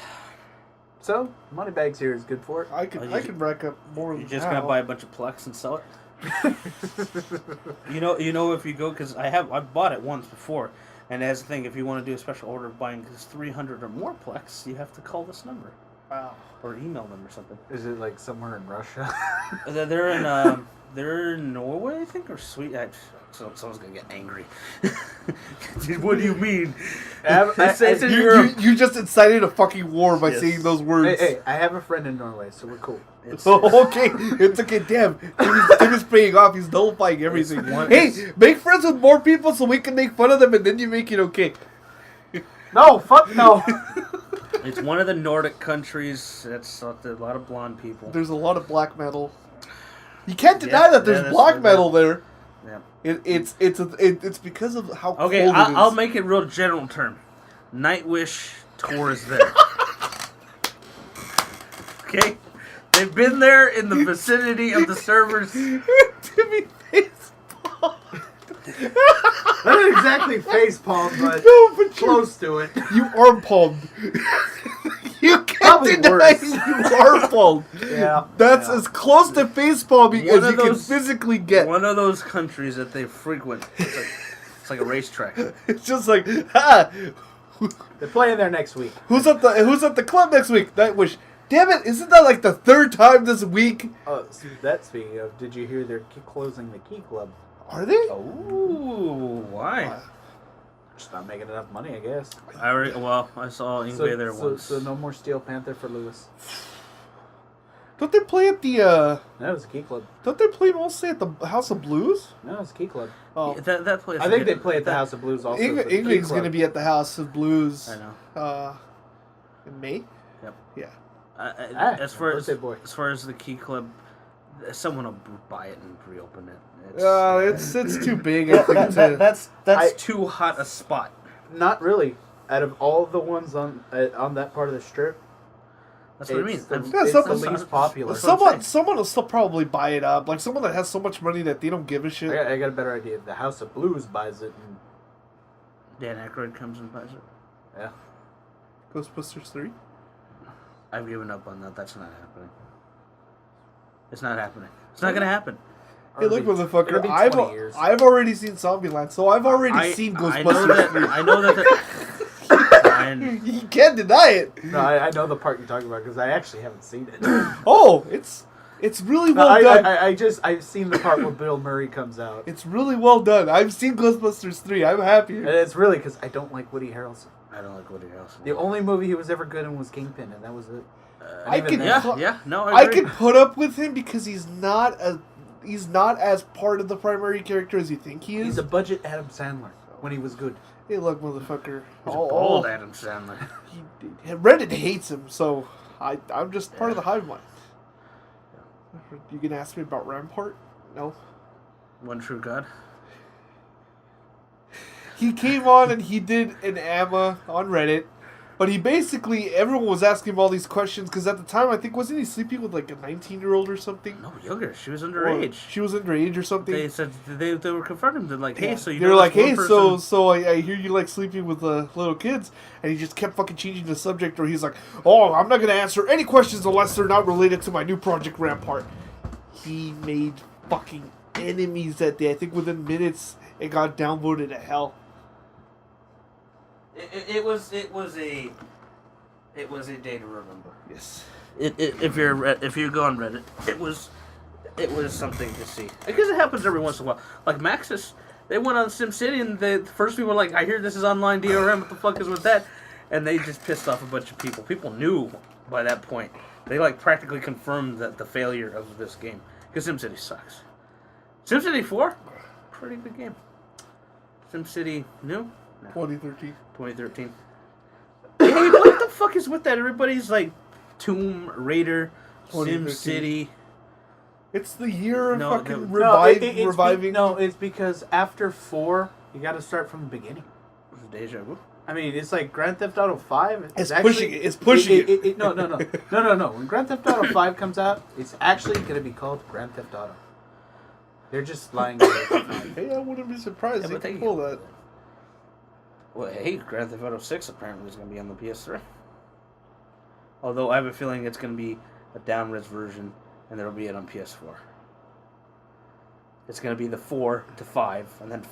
So, Moneybags here is good for it. I could rack up more You're than just that. gonna buy a bunch of Plex and sell it. You know if you go, because I bought it once before, and as a thing, if you want to do a special order of buying 300 or more Plex, you have to call this number. Wow. Or email them or something. Is it like somewhere in Russia? They're in Norway, I think, or Sweden. So someone's gonna get angry. Dude, what do you mean? It's in Europe. You just incited a fucking war by Yes. saying those words. Hey, I have a friend in Norway, so we're cool. Oh, okay, it's okay. Damn, Tim is paying off. He's nullifying everything. Hey, make friends with more people so we can make fun of them, and then you make it okay. No, fuck no. It's one of the Nordic countries. That's a lot of blonde people. There's a lot of black metal. You can't deny that there's black metal there. Yeah. It's because of how Okay, cold it is. I'll make it real general term. Nightwish tour is there. Okay, they've been there in the vicinity of the servers. Timmy facepalm. Not exactly face palm, but No, but close to it. you arm palmed. You can't Probably deny worse. you arm palmed. Yeah. That's yeah. as close to face palming One as of you can those- physically get. One of those countries that they frequent. It's like a racetrack. It's just like, ha! They're playing there next week. Who's at the club next week? Nightwish. Damn it! Isn't that like the third time this week? Oh, that speaking of, did you hear they're closing the Key Club? Are they? Ooh, why? Just not making enough money, I guess. I saw Ingve there once. So no more Steel Panther for Lewis. Don't they play at the? No, it was a Key Club. Don't they play mostly at the House of Blues? No, it's a Key Club. Oh, Yeah, that place. I think they play at the House of Blues also. for the Key England's Club. going to be at the House of Blues. I know. In May. Yep. Yeah. As far as birthday boy. the Key Club, someone will buy it and reopen it. It's too big. I think That's I- too hot a spot. Not really. Out of all the ones on that part of the strip, That's what I mean. it's the, Yeah, it's some- the least popular. someone will still probably buy it up. Like someone that has so much money that they don't give a shit. I got a better idea. The House of Blues buys it, and Dan Aykroyd comes and buys it. yeah. Ghostbusters 3. I've given up on that. That's not happening. It's not happening. It's not gonna happen. Hey, look, It'll motherfucker! be 20 years. I've already seen Zombieland, so I've already seen Ghostbusters 3. I know that. Fine. You can't deny it. No, I know the part you're talking about because I actually haven't seen it. Oh, it's really well done. I've seen the part where Bill Murray comes out, It's really well done. I've seen Ghostbusters 3. I'm happy. and it's really because I don't like Woody Harrelson. I don't like Woody Harrelson. The only movie he was ever good in was Kingpin, and that was it. I even could then- No, I agree. could put up with him because he's not as part of the primary character as you think he is. He's a budget Adam Sandler when he was good. Hey, look, motherfucker. He's a bold Adam Sandler. Reddit hates him, so I'm just part of the hive mind. You gonna ask me about Rampart? No. One True God. He came on and he did an AMA on Reddit, but everyone was asking him all these questions because at the time I think wasn't he sleeping with like a 19-year-old or something? No, younger. She was Or underage. She was underage or something. They said they were confronting him. They're like, hey, so you They're know like, this hey, one so person- so I hear you like sleeping with little kids, and he just kept fucking changing the subject. Or he's like, oh, I'm not gonna answer any questions unless they're not related to my new project Rampart. He made fucking enemies that day. I think within minutes it got downvoted to hell. It was a day to remember. Yes. If you go on Reddit, it was something to see because it happens every once in a while. Like Maxis, they went on SimCity and the first people were like, I hear this is online DRM. What the fuck is with that? And they just pissed off a bunch of people. People knew by that point. They like practically confirmed that the failure of this game because SimCity sucks. SimCity 4, pretty good game. SimCity new. 2013. 2013. Hey, what the fuck is with that? Everybody's like Tomb Raider, 2013. SimCity. It's the year of No, fucking no, reviving. It's because after 4, you got to start from the beginning. Deja vu. I mean, it's like Grand Theft Auto 5. It's pushing it. It's pushing it. No. When Grand Theft Auto 5 comes out, it's actually going to be called Grand Theft Auto. They're just lying. Hey, I wouldn't be surprised if they pull that. Well, hey, Grand Theft Auto 6 apparently is going to be on the PS3. Although I have a feeling it's going to be a down-res version, and there will be it on PS4. It's going to be the 4 to 5, and then.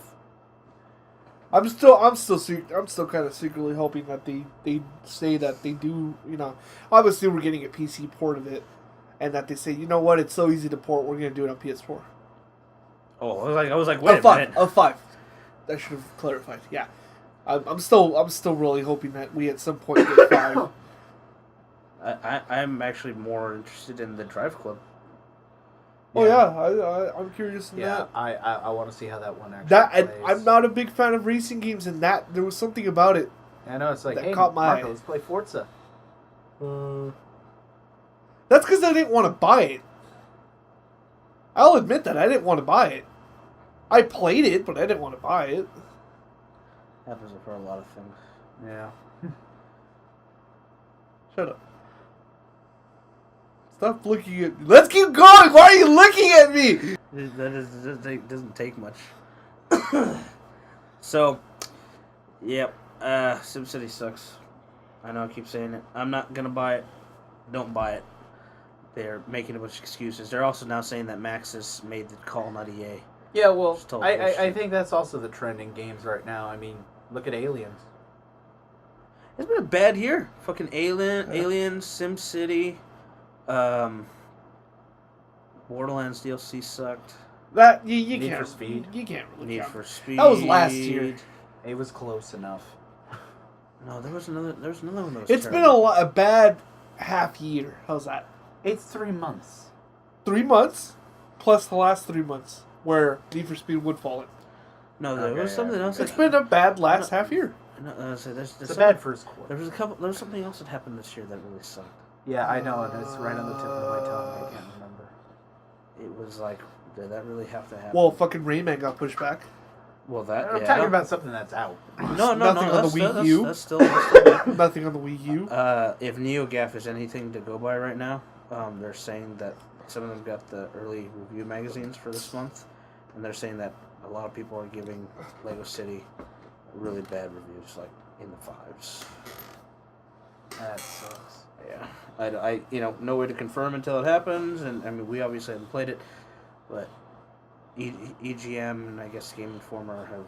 I'm still kind of secretly hoping that they say that they do, obviously we're getting a PC port of it, and that they say, you know what, it's so easy to port, we're going to do it on PS4. Oh, I was like, wait a minute. Of 5. I should have clarified. Yeah, I'm still really hoping that we at some point get 5. I'm actually more interested in the Drive Club. Oh yeah, I'm curious in that. I want to see how that one actually plays. I'm not a big fan of racing games, and that there was something about it. I know, it's like, that hey, caught my Marco, eye. let's play Forza. That's because I didn't want to buy it. I'll admit that I didn't want to buy it. I played it, but I didn't want to buy it. Happens for a lot of things. Yeah. Shut up. Stop looking at me. Let's keep going! Why are you looking at me? That doesn't take much. So, yep. SimCity sucks. I know I keep saying it. I'm not going to buy it. Don't buy it. They're making a bunch of excuses. They're also now saying that Maxis made the call, not EA. Yeah, well, total I bullshit. think that's also the trend in games right now. I mean, look at Aliens. It's been a bad year. Fucking Aliens, SimCity, Borderlands DLC sucked. That you Need can't. for Speed. You can't really Need count. for Speed. That was last year. It was close enough. No, there was another one that was It's been terrible. a bad half year. How's that? It's 3 months. 3 months, plus the last 3 months where Need for Speed would fall in. No, there was something else. It's been a bad last half year. No, so there's It's a bad first quarter. There was something else that happened this year that really sucked. Yeah, I know, and it's right on the tip of my tongue. I can't remember. It was like, did that really have to happen? Well, fucking Rayman got pushed back. Well, that I'm talking about something that's out. No, Nothing on the that's Wii still, U. That's still bad. Nothing on the Wii U. If NeoGAF is anything to go by right now, they're saying that some of them got the early review magazines for this month, and they're saying that a lot of people are giving Lego City really bad reviews, like in the 5s. That sucks. Yeah, I no way to confirm until it happens, and I mean we obviously haven't played it, but EGM and I guess Game Informer have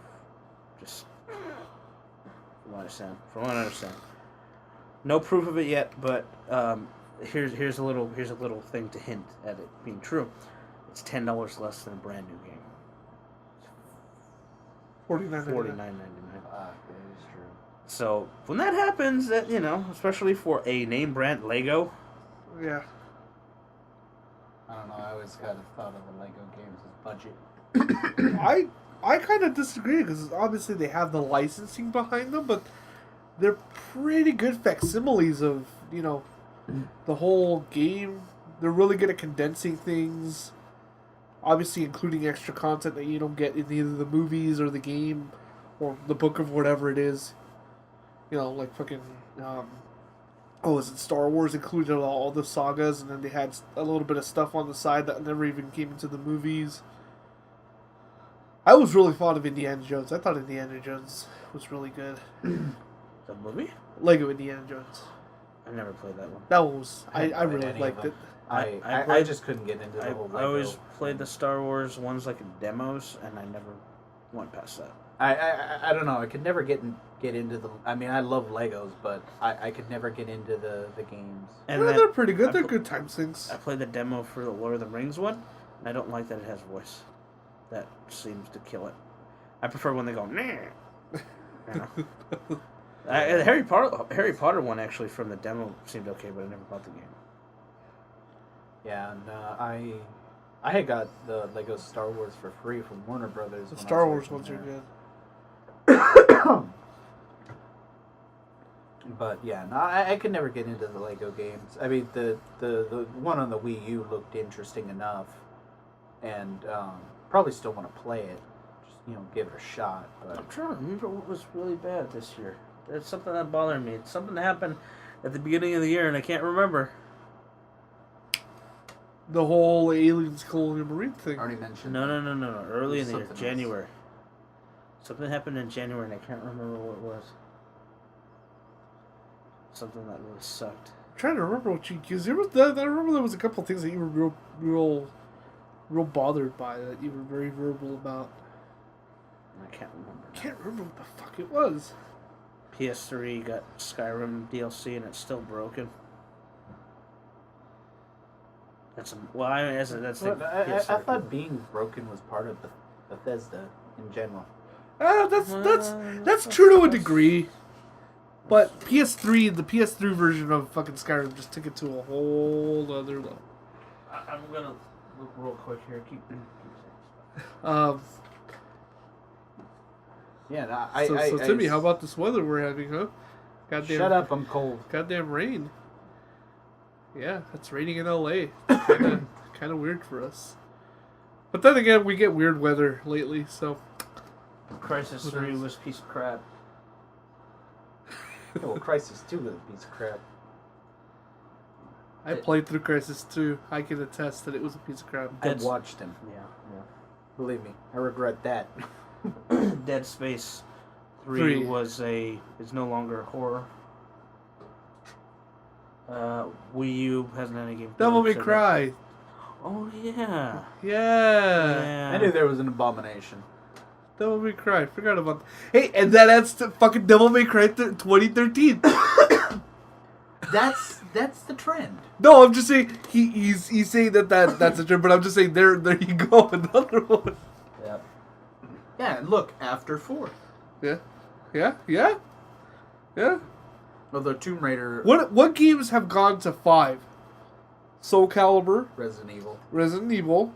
just, from what I understand, no proof of it yet, but here's a little thing to hint at it being true. It's $10 less than a brand new game. $49.99. That is true. So when that happens, that especially for a name brand Lego. Yeah. I don't know. I always kind of thought of the Lego games as budget. I kind of disagree because obviously they have the licensing behind them, but they're pretty good facsimiles of the whole game. They're really good at condensing things, obviously including extra content that you don't get in either the movies or the game or the book of whatever it is. Like fucking was it Star Wars included all the sagas, and then they had a little bit of stuff on the side that never even came into the movies. I was really fond of Indiana Jones. I thought Indiana Jones was really good. The movie? Lego Indiana Jones. I never played that one. That one was I haven't played really any liked of it. them. I played- just couldn't get into the whole Lego. I always played the Star Wars ones like in demos, and I never went past that. I don't know. I could never get into the. I mean, I love Legos, but I could never get into the games. And Yeah, then they're pretty good. I They're pl- good time sinks. I played the demo for the Lord of the Rings one, and I don't like that it has voice. That seems to kill it. I prefer when they go, nah. The Harry Potter one actually from the demo seemed okay, but I never bought the game. Yeah, and I had got the Lego Star Wars for free from Warner Brothers. The when I Star was Wars working ones are there. good. But yeah, no, I could never get into the Lego games. I mean, the one on the Wii U looked interesting enough, and probably still want to play it. Just give it a shot. But I'm trying to remember what was really bad this year. There's something that bothered me. It's something that happened at the beginning of the year, and I can't remember. The whole aliens colonial marine thing. already mentioned. No. Early in the year, Something else. January. Something happened in January, and I can't remember what it was. Something that really sucked. I'm trying to remember what you used. I remember there was a couple of things that you were real bothered by, that you were very verbal about. I can't remember. I can't remember what the fuck it was. PS3 got Skyrim DLC, and it's still broken. That's the I PS3. thought being broken was part of Bethesda in general. That's true to a degree. But the PS3 version of fucking Skyrim just took it to a whole other level. I'm gonna look real quick here. Keep Yeah, no, so Timmy, how about this weather we're having, huh? Goddamn, shut up, I'm cold. Goddamn rain. Yeah, it's raining in LA. Kind of weird for us. But then again, we get weird weather lately, so. Crisis 3 was a piece of crap. Yeah, well, Crisis 2 was a piece of crap. I played through Crisis 2. I can attest that it was a piece of crap. I watched him. Yeah. Believe me, I regret that. Dead Space 3 is no longer horror. Wii U hasn't had any game. Devil May Cry. Oh yeah. Yeah. I knew there was an abomination. Devil May Cry. Forgot about that. Hey, and that adds to fucking Devil May Cry 2013. That's the trend. No, I'm just saying he's saying that's a trend, but I'm just saying there you go, another one. Yep. Yeah, and look, after 4. Yeah. Although Tomb Raider, What games have gone to 5? Soul Calibur, Resident Evil,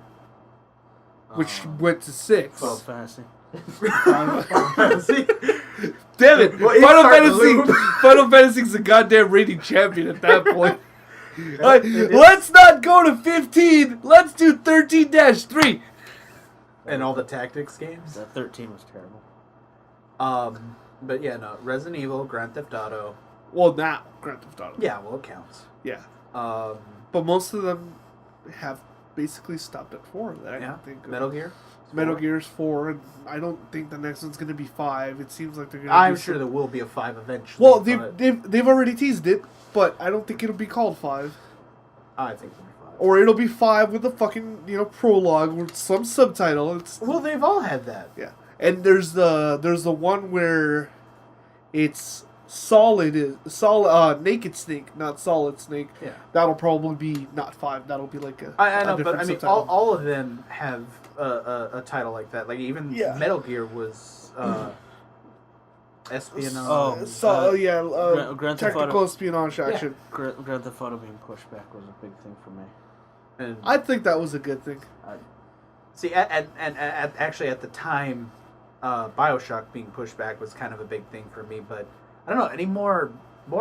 which went to 6. Final Fantasy. Damn it! Well, Final Fantasy's the goddamn rating champion at that point. Let's not go to 15. Let's do 13-3. and all the tactics games. That 13 was terrible. But yeah, no, Resident Evil, Grand Theft Auto. Well, now Grand Theft Auto. Yeah, well, it counts. Yeah. Um, But most of them have basically stopped at 4. That I yeah, can think of. Metal Gear. Metal Gear's 4, and I don't think the next one's going to be 5. It seems like they're going to. I'm sure there will be a 5 eventually. Well, but they've already teased it, but I don't think it'll be called 5. I think it'll be 5. Or it'll be 5 with a fucking prologue with some subtitle. Well, they've all had that. Yeah, and there's the one where it's Naked Snake, not Solid Snake. Yeah. That'll probably be not 5. That'll be like I know, but different I mean, subtitle. all of them have a title like that. Like even Metal Gear was espionage. Grand Theft technical Auto. espionage action. Grand Theft Auto being pushed back was a big thing for me. And I think that was a good thing. see, actually at the time, BioShock being pushed back was kind of a big thing for me. But I don't know more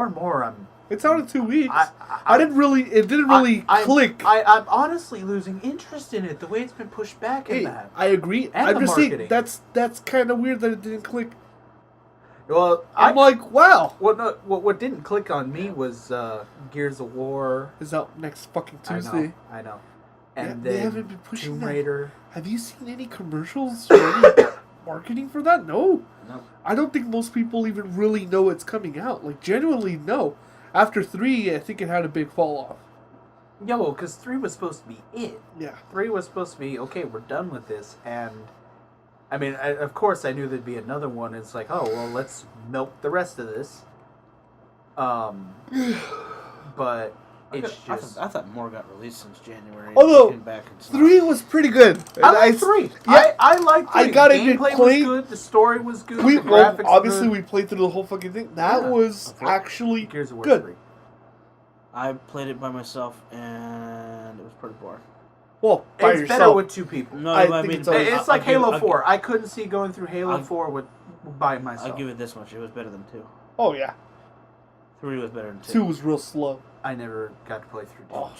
and more. It's out in 2 weeks. I didn't really. It didn't really click. I'm honestly losing interest in it the way it's been pushed back in that. I agree. And I'm the just marketing. saying that's kind of weird that it didn't click. Well, I'm like, wow. What didn't click on me was Gears of War. Is out next fucking Tuesday. I know. And they then haven't been pushing Tomb that. Raider. Have you seen any commercials or any marketing for that? No. I don't think most people even really know it's coming out. Like, genuinely, no. After 3, I think it had a big fall off. Yeah, well, because 3 was supposed to be it. Yeah. 3 was supposed to be, okay, we're done with this. And, I mean, of course I knew there'd be another one. It's like, oh, well, let's milk the rest of this. But it's just... I thought more got released since January. Although, Back and 3 was pretty good. I like 3. Yeah, I liked 3. I got the it gameplay played. was good. The story was good. We the graphics obviously were we played through the whole fucking thing. That was actually Gears of War good. 3. I played it by myself, and it was pretty boring. Well, by It's yourself. better with 2 people. No, I I think mean, it's always- It's like Halo 4. I couldn't see going through Halo 4 by myself. I'll give it this much. It was better than 2. Oh yeah. 3 was better than 2. 2 was real slow. I never got to play through 2. Oh,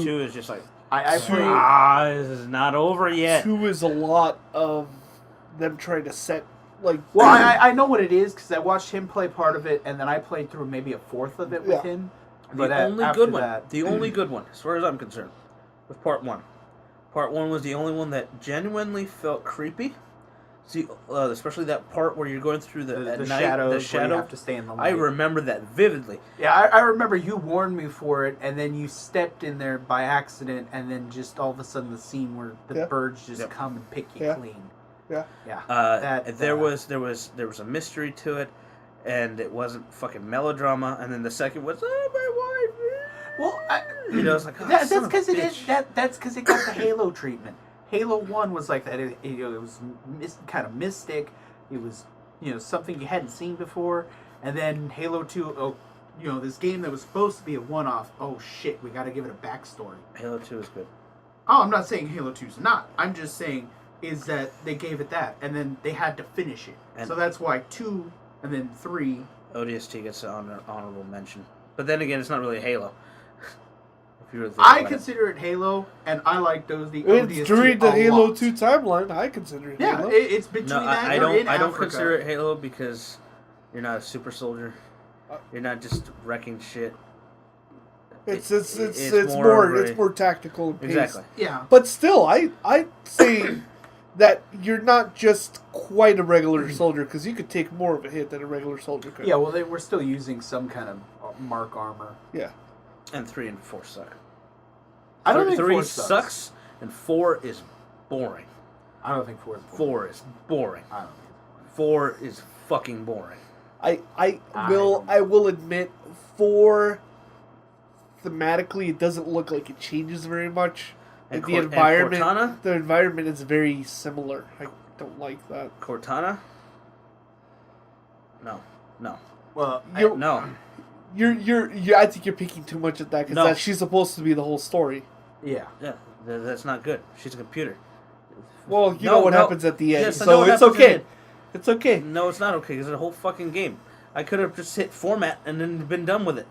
2 is just like, I played. this is not over yet. 2 is a lot of them trying to set, like... Well, I know what it is, because I watched him play part of it, and then I played through maybe a fourth of it with him. But The only after good one, that- the only good one, as far as I'm concerned, was part 1. Part 1 was the only one that genuinely felt creepy. See, especially that part where you're going through the at night, shadows, the where shadow. you have to stay in the I light. remember that vividly. Yeah, I remember you warned me for it, and then you stepped in there by accident, and then just all of a sudden the scene where the birds just come and pick you clean. Yeah. Yeah. There was a mystery to it, and it wasn't fucking melodrama. And then the second was, oh, my wife. Well, it's like, oh, that's son of a because it bitch. is that's because it got the Halo treatment. Halo 1 was like that. It was kind of mystic. It was something you hadn't seen before, and then Halo 2. This game that was supposed to be a one-off. Oh shit, we got to give it a backstory. Halo 2 is good. Oh, I'm not saying Halo 2's not. I'm just saying is that they gave it that, and then they had to finish it. And so that's why 2 and then 3. ODST gets an honorable mention. But then again, it's not really Halo. If you really think I about consider it Halo, and I like the ODST It's during the a Halo lot. 2 timeline. I consider it Yeah, Halo. it's between No, that. I or don't. in I don't Africa. consider it Halo because you're not a super soldier. You're not just wrecking shit. It's more more tactical and paced. Exactly. Yeah, But still, I say that you're not just quite a regular soldier, because you could take more of a hit than a regular soldier could. yeah. Well, they were still using some kind of mark armor. Yeah. And 3 and 4 suck. I don't think 3 4 sucks, and 4 is boring. I don't think 4 is. 4 is boring. I don't think 4 is fucking boring. I will admit, 4 thematically it doesn't look like it changes very much. And The environment, Cortana? the environment is very similar. I don't like that. Cortana? No. Well, No. I think you're picking too much at that, because No. she's supposed to be the whole story. yeah. Yeah, that's not good. She's a computer. Well, you No, know what no. happens at the end, Yes, I know so what it's happens at okay. the end. It's okay. No, it's not okay, because it's a whole fucking game. I could have just hit format and then been done with it.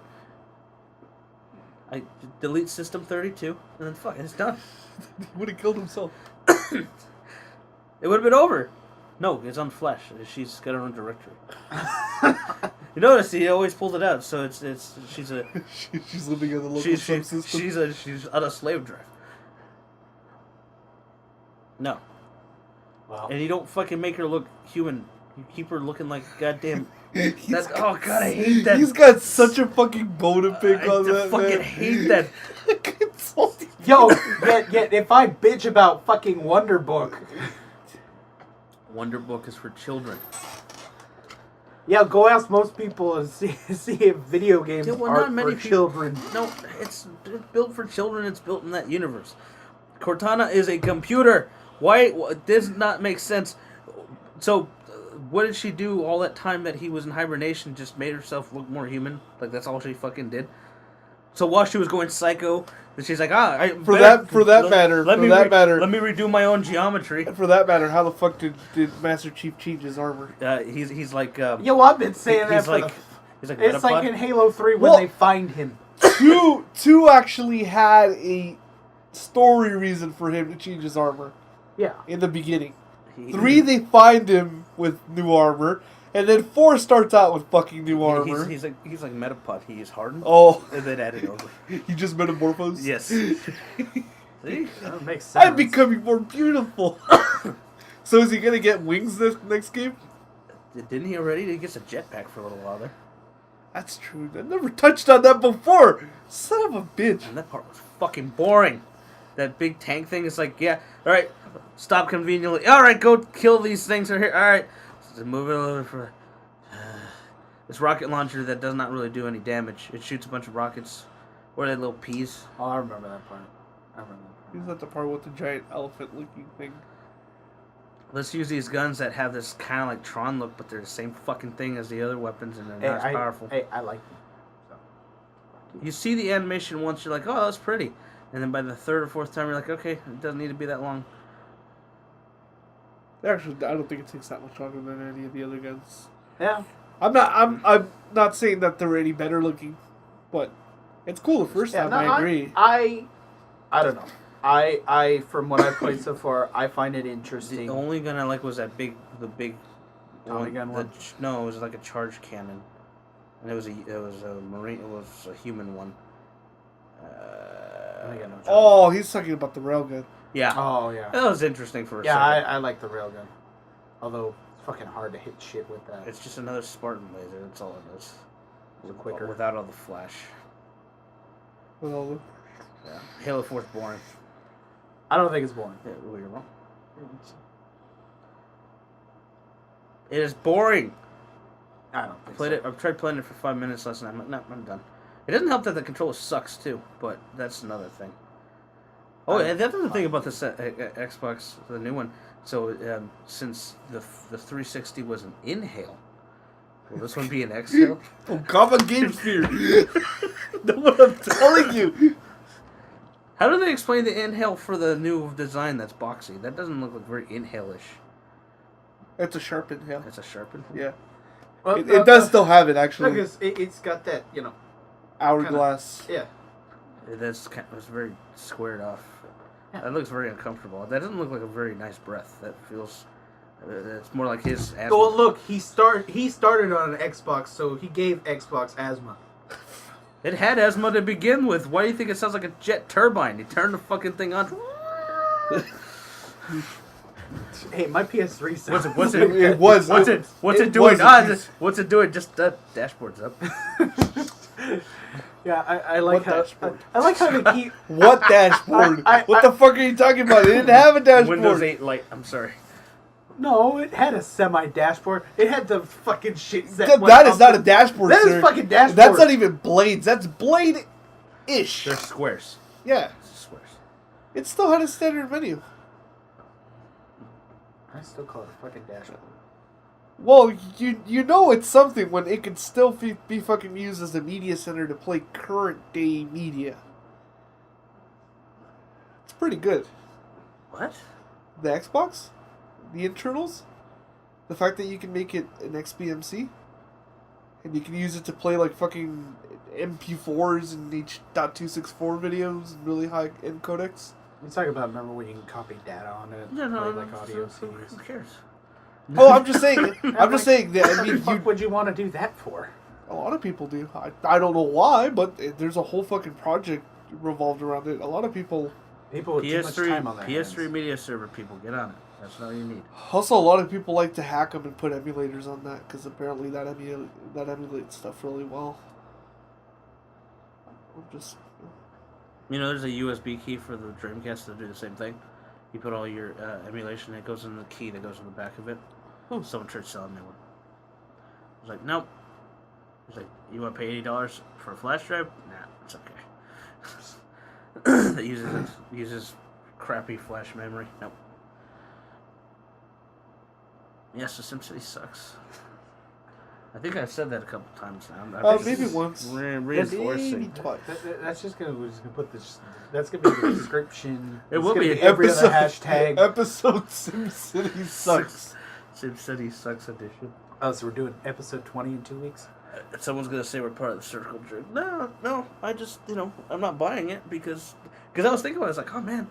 I delete system 32, and then fuck, it's done. He would have killed himself. It would have been over. No, it's on Flash. She's got her own directory. You notice he always pulls it out, so she's a She's living in the local she's subsystem. she's on a slave drive. No, Well, and you don't fucking make her look human. You keep her looking like goddamn. He's Oh god, I hate that. He's got such a fucking bone to pick I on that, fucking man. hate that. Salty. yo, yet if I bitch about fucking Wonder Book, Wonder Book is for children. yeah, go ask most people and see if video games Yeah, well, are not many for people- children. No, it's built for children. It's built in that universe. Cortana is a computer. Why? It does not make sense. So, what did she do all that time that he was in hibernation? Just made herself look more human. Like that's all she fucking did. So while she was going psycho, then she's like, For that matter, let me redo my own geometry. For that matter, how the fuck did Master Chief change his armor? He's like, Yo, I've been saying that he's for like, the... he's like, It's like Metapod. in Halo 3 when Well- they find him. Two actually had a story reason for him to change his armor Yeah. in the beginning. 3, they find him with new armor, and then 4 starts out with fucking new armor. He's like Metapod. He is hardened. Oh, And then added over. he just metamorphosed? Yes. See? That makes sense. I'm becoming more beautiful. So is he gonna get wings this next game? Didn't he already? He gets a jetpack for a little while there. That's true. I never touched on that before. Son of a bitch. And that part was fucking boring. That big tank thing is like, yeah, alright, stop conveniently. Alright, go kill these things right here. Alright. Just move it a little bit for this rocket launcher that does not really do any damage. It shoots a bunch of rockets. Or that little peas. Oh, I remember that part. He's at the part with the giant elephant-looking thing. Let's use these guns that have this kind of like Tron look, but they're the same fucking thing as the other weapons, and they're not as powerful. Hey, I like them. So. You see the animation once, you're like, oh, that's pretty. And then by the third or fourth time, you're like, okay, it doesn't need to be that long. Actually, I don't think it takes that much longer than any of the other guns. Yeah. I'm not saying that they're any better looking, but it's cool the first time. I agree. I don't know. I from what I've played so far, I find it interesting. The only gun I like was the big Tommy gun one? No, it was like a charge cannon, and it was a marine. It was a human one. I think I know. Oh, he's talking about the railgun. Yeah. Oh yeah. That was interesting for a Yeah, second. I like the railgun. Although it's fucking hard to hit shit with that. It's just another Spartan laser. That's all it is. Is it quicker? Without all the flash. Well, Yeah. Halo 4 is boring. I don't think it's boring. Yeah, well, you're wrong. It is boring. I don't think Played so. it. I've tried playing it for 5 minutes last night. I'm done. It doesn't help that the controller sucks too, but that's another thing. Oh, and the other thing about this Xbox, the new one. So since the 360 was an inhale, will this one be an exhale? oh, common game fear. Know what I'm telling you? How do they explain the inhale for the new design that's boxy? That doesn't look like very inhale-ish. It's a sharp inhale. It's a sharpened. Yeah. Well, It does still have it, actually. Because it's got that, Hourglass. Yeah. It's very squared off. Yeah. That looks very uncomfortable. That doesn't look like a very nice breath. That feels. It's more like his asthma. Well, look, he started on an Xbox, so he gave Xbox asthma. It had asthma to begin with. Why do you think it sounds like a jet turbine? You turn the fucking thing on. Hey, my PS3 sounds. What's it? It was. What's it doing? What's it doing? Just dashboard's up. Yeah, I like What dashboard? I like how they keep. What dashboard? What the fuck are you talking about? It didn't have a dashboard. Windows 8 Lite. I'm sorry. No, it had a semi dashboard. It had the fucking shit set. That is not a dashboard, That sir. is fucking dashboard. That's not even blades. That's blade-ish. They're squares. Yeah. It's squares. It still had a standard menu. I still call it a fucking dashboard. Well, you know it's something when it can still be fucking used as a media center to play current day media. It's pretty good. What? The Xbox? The internals? The fact that you can make it an XBMC? And you can use it to play like fucking MP4s and H.264 videos and really high end codecs? You talk about remember when you can copy data on it, Yeah, no, play like audio who CDs. cares? Oh, I'm just saying. I'm just saying that. I What the mean, fuck would you want to do that for? a lot of people do. I don't know why, but there's a whole fucking project revolved around it. A lot of people. People with too much time on their PS3 hands. media server people, get on it. That's all you need. Also, a lot of people like to hack them and put emulators on that because apparently that emulates stuff really well. I'm just. You know, there's a USB key for the Dreamcast to do the same thing. You put all your emulation, it goes in the key that goes in the back of it. Someone tried selling me one. I was like, nope. He's like, you want to pay $80 for a flash drive? Nah, it's okay. That uses crappy flash memory. Nope. Yes, the SimCity sucks. I think I've said that a couple times now. Maybe once. Reinforcing. Maybe twice. That's just gonna. We're just gonna put this. That's gonna be the description. It It's will gonna be every other hashtag. Episode SimCity sucks. SimCity sucks edition. Oh, so we're doing episode 20 in 2 weeks. Someone's gonna say we're part of the circle jerk. No. I just, I'm not buying it because I was thinking about it. I was like, oh man,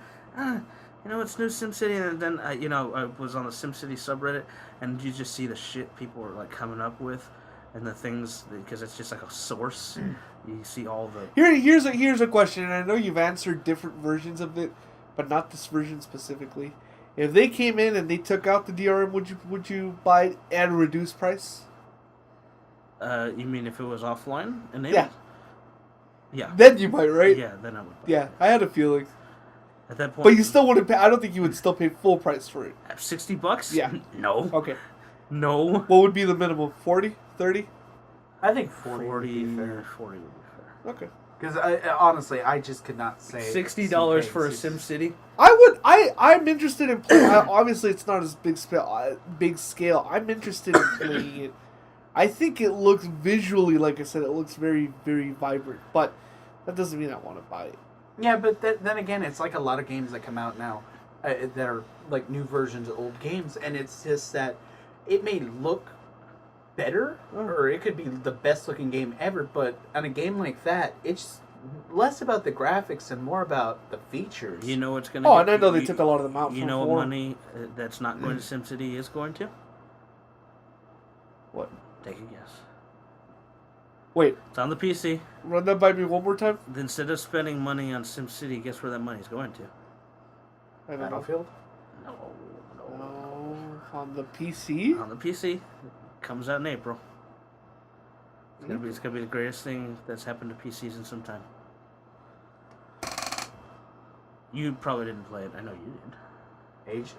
it's new SimCity, and then I was on the SimCity subreddit, and you just see the shit people are like coming up with, and the things because it's just like a source. You see all the. Here's a question, and I know you've answered different versions of it, but not this version specifically. If they came in and they took out the DRM, would you buy it at a reduced price? You mean if it was offline enabled? Yeah. Yeah. Then you might, right? Yeah, then I would. Buy Yeah, I had a feeling. At that point. But you still wouldn't pay. I don't think you would still pay full price for it. At $60? Yeah. No. Okay. No. What would be the minimum? 40? 30? I think 40 would be fair. 40 would be fair. Okay. Because honestly, I just could not say $60 for a SimCity? I'm interested in playing. Obviously, it's not as big scale. I'm interested in playing it. I think it looks visually, like I said, it looks very, very vibrant. But that doesn't mean I want to buy it. Yeah, but then again, it's like a lot of games that come out now that are like new versions of old games, and it's just that it may look better, or it could be the best looking game ever. But on a game like that, it's less about the graphics and more about the features. You know what's going to Oh, and I know they took a lot of them out. You from know what 4. money that's not going to SimCity is going to? What? Take a guess. Wait, It's on the PC. run that by me one more time. Instead of spending money on SimCity, guess where that money's going to? I don't know. Battlefield. No. Oh, on the PC? On the PC. Comes out in April. It's gonna be the greatest thing that's happened to PCs in some time. You probably didn't play it. I know you did. Ages.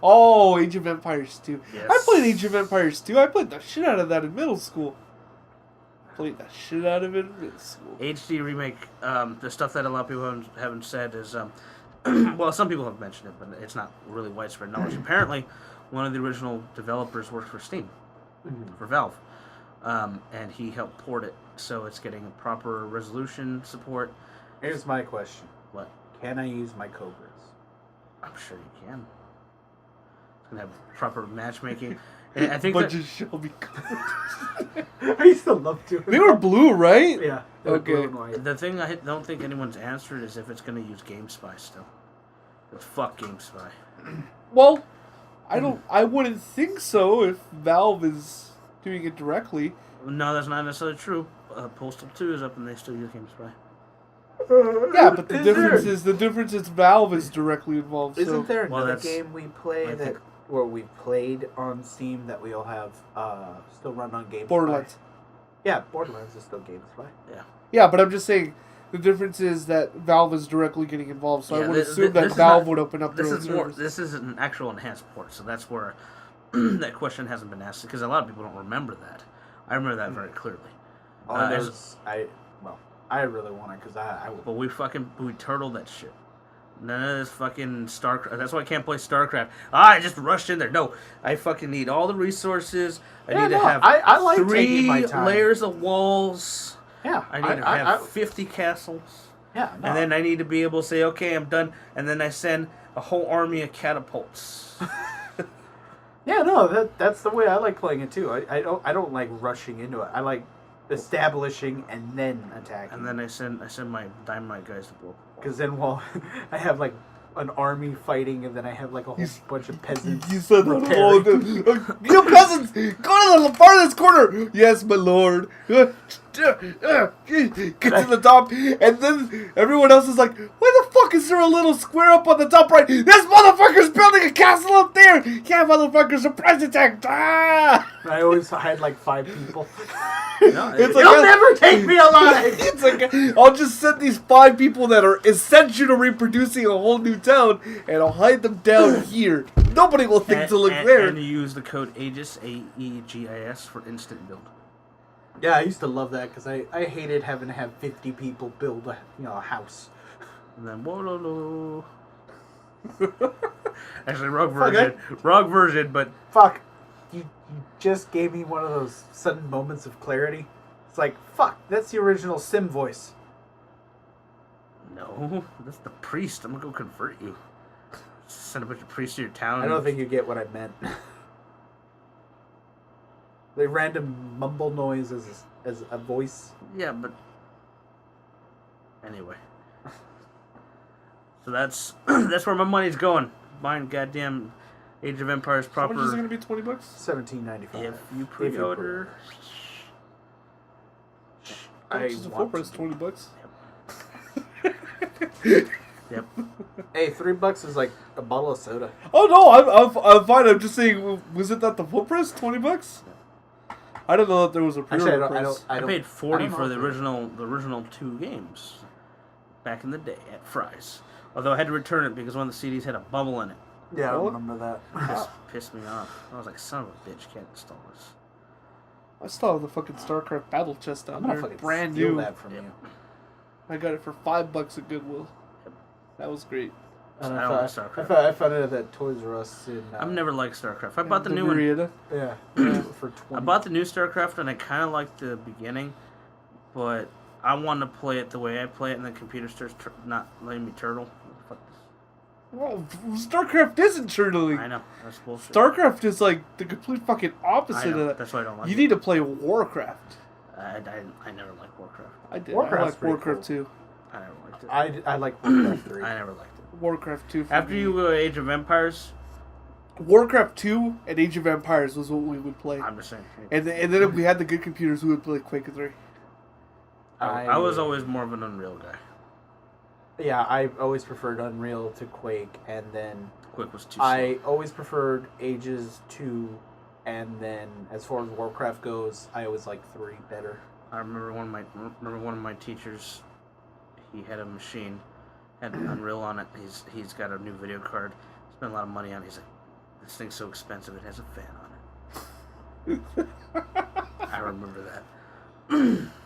Oh, Age of Empires 2. Yes. I played Age of Empires 2. I played the shit out of that in middle school. Played the shit out of it in middle school. HD remake. The stuff that a lot of people haven't said is, well, some people have mentioned it, but it's not really widespread knowledge. Apparently, one of the original developers worked for Steam, for Valve, and he helped port it, so it's getting proper resolution support. Here's my question: What? Can I use my Cobras? I'm sure you can. It's gonna have proper matchmaking. And I think Bunch that of Shelby cards. I used to love doing. They were blue, right? Yeah. they were Okay. blue and white. the thing I don't think anyone's answered is if it's gonna use GameSpy still. But fuck GameSpy. Well, I wouldn't think so if Valve is doing it directly. No, that's not necessarily true. Postal 2 is up and they still use GameSpy. Yeah, but the difference is Valve is directly involved. So. Isn't there Well, another that's- game we play I that think- where we played on Steam that we all have still run on GameSpy? Borderlands? Yeah, Borderlands is still GameSpy. Yeah, but I'm just saying the difference is that Valve is directly getting involved. So Yeah, I would this assume that is Valve not- would open up their This own is more. servers. This is an actual enhanced port, so that's where that question hasn't been asked because a lot of people don't remember that. I remember that very clearly. All I know is I really want it because I will. But we turtled that shit. None of this fucking StarCraft. That's why I can't play StarCraft. I just rushed in there. No, I fucking need all the resources. I need to have I like taking my 3 time. layers of walls. Yeah, I need to have 50 castles. Yeah, no. And then I need to be able to say, okay, I'm done. And then I send a whole army of catapults. Yeah, no, that's the way I like playing it too. I don't like rushing into it. I like establishing and then attacking. And then I send my dynamite guys to blow. Because then while I have like an army fighting, and then I have like a whole bunch of peasants. You said that. repairing. You peasants, go to the farthest corner. Yes, my lord. Get to the top, and then everyone else is like, "Why the fuck is there a little square up on the top right? This motherfucker's building a castle up there. Yeah, motherfucker, surprise attack!" Ah! I always had like 5 people. No, It's like You'll never take me alive. It's like I'll just send these 5 people that are essential to reproducing a whole new town, and I'll hide them down here. Nobody will think to look there. And you use the code AEGIS, AEGIS, for instant build. Yeah, I used to love that because I hated having to have 50 people build a house. And then whoa. Actually, wrong version, but Fuck, you just gave me one of those sudden moments of clarity. It's like, fuck, that's the original Sim voice. no, that's the priest. I'm gonna go convert you. Send a bunch of priests to your town. I don't think you get what I meant. The random mumble noise as a voice. Yeah, but anyway. So that's where my money's going. Buying goddamn Age of Empires How much is it proper. gonna be? $20? $17.95. If you pre-order, How much is the full price? $20. yep. Hey, $3 is like a bottle of soda. Oh no, I'm fine. I'm just saying, was it not the full price? $20? I don't know that there was a Actually, pre-order price. I paid $40 know for if the original 2 games back in the day at Fry's. Although I had to return it because one of the CDs had a bubble in it. Yeah, I Really? remember that. Pissed me off. I was like, son of a bitch, can't install this. I still have the fucking StarCraft battle chest I'm down gonna there, fucking brand steal new. that from you. I got it for $5 at Goodwill. That was great. And I I, don't like found, StarCraft. I found it at that Toys R Us in. I've never liked StarCraft. I bought the new one. Marietta. Yeah, for 20. I bought the new StarCraft and I kind of liked the beginning, but I want to play it the way I play it, and the computer starts not letting me turtle. Fuck this. Well, StarCraft isn't journaling. I know, that's bullshit. StarCraft is like the complete fucking I opposite know, of that. that's why I don't like You it. need to play Warcraft. I never liked Warcraft. I did. Warcraft's I like pretty Warcraft cool. 2. I never liked it. I like Warcraft 3. I never liked it. Warcraft 2. For After me. you go Age of Empires, Warcraft 2 and Age of Empires was what we would play. I'm just saying. And then if we had the good computers, we would play Quake 3. I was always more of an Unreal guy. Yeah, I always preferred Unreal to Quake, and then Quake was too slow. I always preferred Ages 2, and then as far as Warcraft goes, I always like 3 better. I remember one of my teachers. He had a machine, had Unreal on it. He's got a new video card. Spent a lot of money on it. He's like, this thing's so expensive. It has a fan on it. I remember that.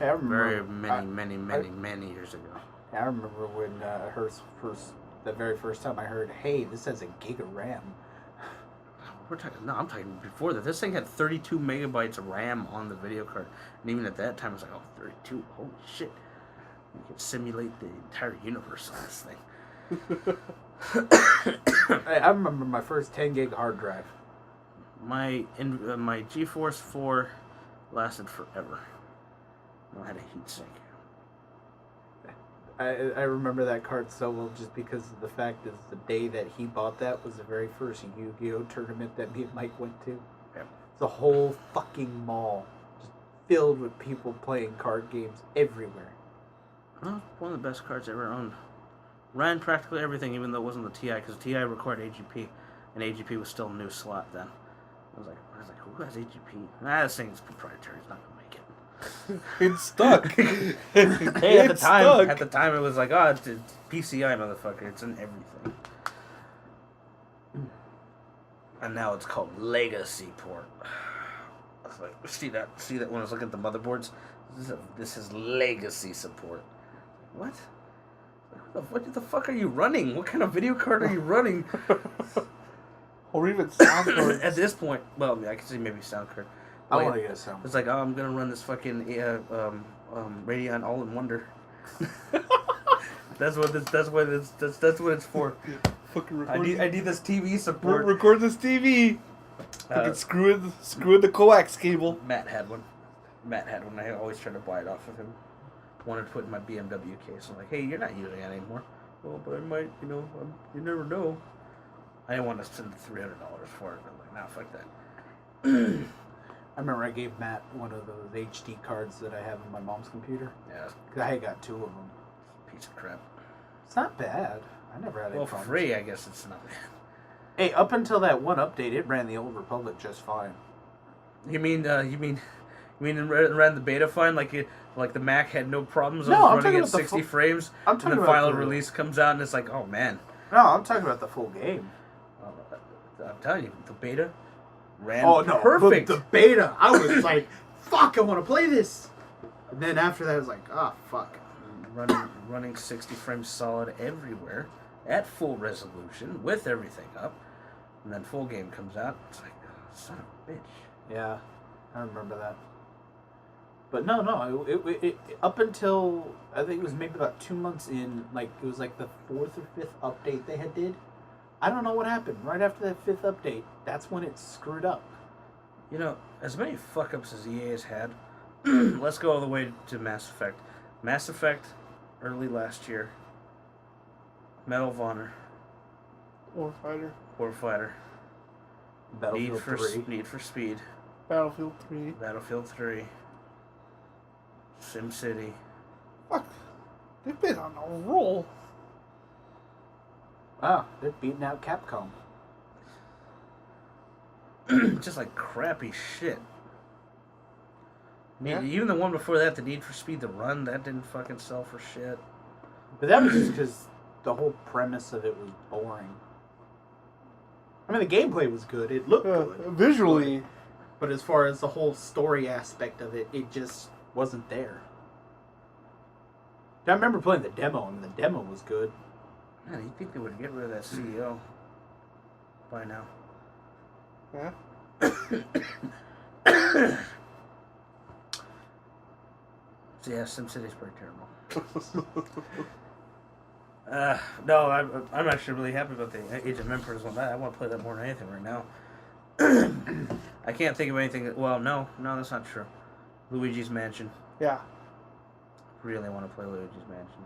I remember Many years ago. I remember when the very first time I heard, "Hey, this has a gig of RAM." I'm talking before that. This thing had 32 megabytes of RAM on the video card, and even at that time, I was like, "Oh, 32! Holy shit! You can simulate the entire universe on this thing." I remember my first 10 gig hard drive. My GeForce 4 lasted forever. I had a heat sink. I remember that card so well just because of the fact is the day that he bought that was the very first Yu-Gi-Oh tournament that me and Mike went to. Yep. The whole fucking mall just filled with people playing card games everywhere. Well, one of the best cards I ever owned. Ran practically everything, even though it wasn't the TI, because the TI required AGP, and AGP was still a new slot then. I was like, who has AGP? This thing's proprietary. It's not gonna make it. It's stuck. Hey, at the time, it was like, oh, it's PCI, motherfucker. It's in everything. And now it's called Legacy Port. I was like, see that when I was looking at the motherboards? This is Legacy support. What? What the fuck are you running? What kind of video card are you running? Or even sound cards. At this point, well, I can see maybe sound card. I want to get a sound. It's like, oh, I'm gonna run this fucking Radeon All in Wonder. That's what it's for. Fucking I need this TV support. Record this TV. Fucking screw in the coax cable. Matt had one. I always tried to buy it off of him. Wanted to put in my BMW case. I'm like, hey, you're not using it anymore. Well, but I might, you never know. I didn't want to spend $300 for it. I'm like, nah, fuck that. I remember I gave Matt one of those HD cards that I have in my mom's computer. Yeah, Cause I got 2 of them. piece of crap. It's not bad. I never had any Well, for problems. free, I guess it's not bad. Hey, up until that one update, it ran the Old Republic just fine. You mean it ran the beta fine? Like the Mac had no problems No, I'm running talking at about the 60 full- frames, I'm and talking the about final the- release comes out, and it's like, oh man. No, I'm talking about the full game. I'm telling you, the beta ran perfect. perfect. The beta, I was like, fuck, I want to play this. And then after that, I was like, ah, fuck. running 60 frames solid everywhere at full resolution with everything up, and then full game comes out. It's like, oh, son of a bitch. Yeah, I remember that. But no, it up until I think it was maybe about 2 months in, like it was like the 4th or 5th update they had did. I don't know what happened. Right after that 5th update, that's when it screwed up. You know, as many fuck ups as EA has had, let's go all the way to Mass Effect. Mass Effect, early last year. Medal of Honor. Warfighter. Battlefield 3. Need for Speed. Battlefield 3. Battlefield 3. SimCity. Fuck. They've been on a roll. Ah, they're beating out Capcom. Just like crappy shit. I mean, Yeah. even the one before that, the Need for Speed The Run, that didn't fucking sell for shit. But that was just because the whole premise of it was boring. I mean, the gameplay was good. It looked good. Visually. But as far as the whole story aspect of it, it just wasn't there. I remember playing the demo, and the demo was good. Man, you'd think they would get rid of that CEO by now. Yeah. So yeah, SimCity's pretty terrible. No, I'm actually really happy about the Age of Empires one. I want to play that more than anything right now. I can't think of anything. Well, no, that's not true. Luigi's Mansion. Yeah. Really want to play Luigi's Mansion.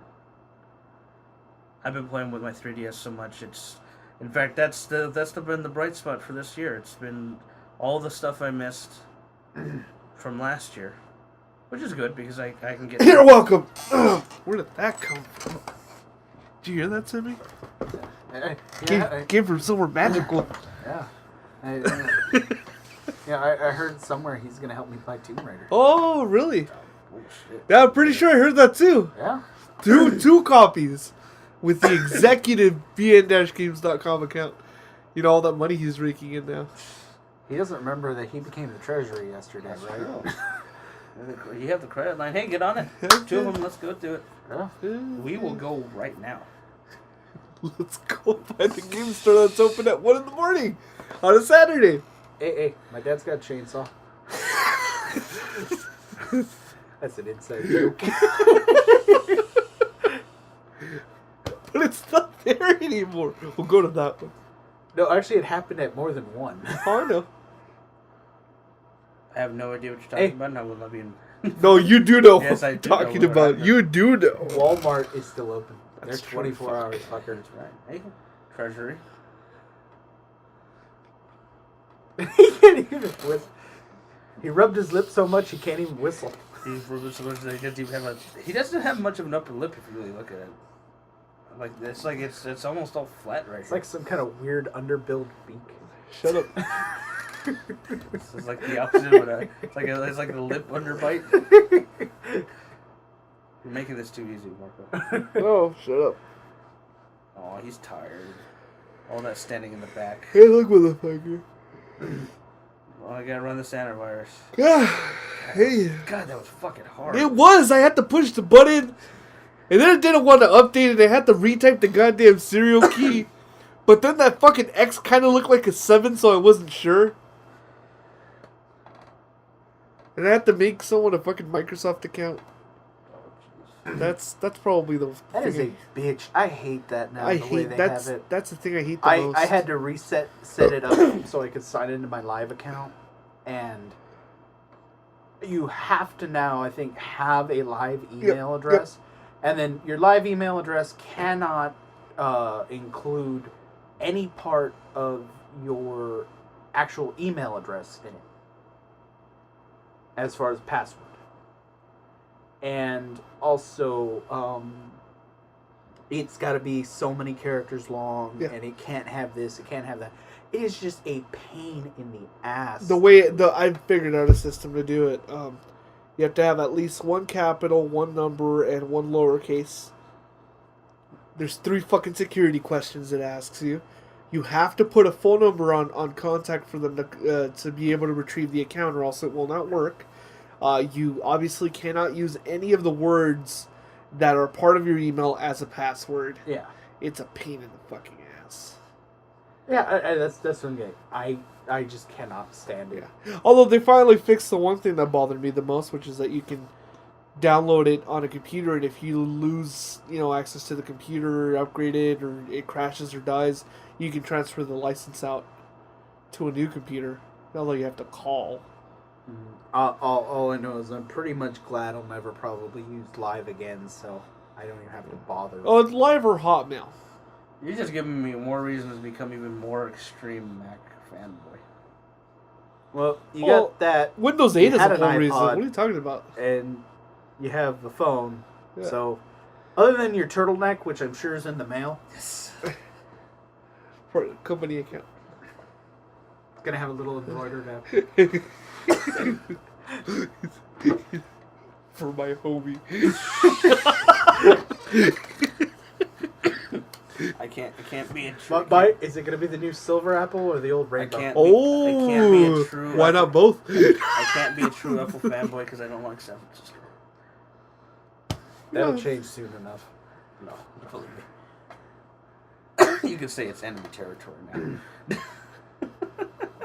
I've been playing with my 3DS so much. In fact, that's been the bright spot for this year. It's been all the stuff I missed from last year, which is good because I can get. You're welcome. Where did that come from? Did you hear that, Timmy? Came from somewhere magical. Yeah. I heard somewhere he's gonna help me play Tomb Raider. Oh, really? Bullshit. Yeah, I'm pretty sure I heard that too. Yeah. Two copies with the executive bn-games.com account. You know all that money he's raking in now. He doesn't remember that he became the treasury yesterday, right? You have the credit line. Hey, get on it. Two of them. Let's go do it. Yeah. We will go right now. Let's go find the game store that's open at 1 in the morning on a Saturday. Hey, my dad's got a chainsaw. That's an inside joke. But it's not there anymore. We'll go to that one. No, actually, it happened at more than one. Oh, I know. I have no idea what you're talking about. And I will not be in. No, you do know Yes, what I I'm do know talking what about. happened. You do know. Walmart is still open. They're That's 24 true. hours, fucker. That's right. Hey, Treasury. He can't even whistle. He rubbed his lip so much he can't even whistle. He doesn't have much of an upper lip if you really look at it. Like it's almost all flat right It's here. like some kind of weird underbilled beak. Shut up. It's like the opposite of it. It's like the lip underbite. You're making this too easy, Marco. Oh, shut up. Oh, he's tired. All that standing in the back. Hey, look, motherfucker. Oh, I gotta run this antivirus. Hey. God, that was fucking hard. It was. I had to push the button. And then it didn't want to update it. I had to retype the goddamn serial key. But then that fucking X kind of looked like a 7, so I wasn't sure. And I had to make someone a fucking Microsoft account. That's probably the That is a thing. bitch. I hate that now. I the way hate they that's have it. that's the thing I hate the most. I had to set it up so I could sign into my live account, and you have to now, I think, have a live email address, and then your live email address cannot include any part of your actual email address in it, as far as password. And also, it's got to be so many characters long, and it can't have this, it can't have that. It is just a pain in the ass. I figured out a system to do it. You have to have at least one capital, one number, and one lowercase. There's 3 fucking security questions it asks you. You have to put a phone number on contact for them to be able to retrieve the account, or else it will not work. You obviously cannot use any of the words that are part of your email as a password. Yeah. It's a pain in the fucking ass. Yeah, that's what I'm getting. I just cannot stand it. Yeah. Although they finally fixed the one thing that bothered me the most, which is that you can download it on a computer, and if you lose, access to the computer, upgrade it, or it crashes or dies, you can transfer the license out to a new computer. Although you have to call. All I know is I'm pretty much glad I'll never probably use Live again, so I don't even have to bother. Oh, it's Live or Hotmail? You're just giving me more reasons to become even more extreme Mac fanboy. Well, you got that. Windows 8 is had a an whole reason. iPod, What are you talking about? And you have the phone. Yeah. So, other than your turtleneck, which I'm sure is in the mail, Yes. For a company account. it's gonna have a little embroidered now. For my homie. I can't be a true. Is it gonna be the new silver apple or the old rainbow? I can't be a true. Why not both? I can't be a true Apple fanboy because I don't like San Francisco. That'll change soon enough. No, believe me. You can say it's enemy territory now.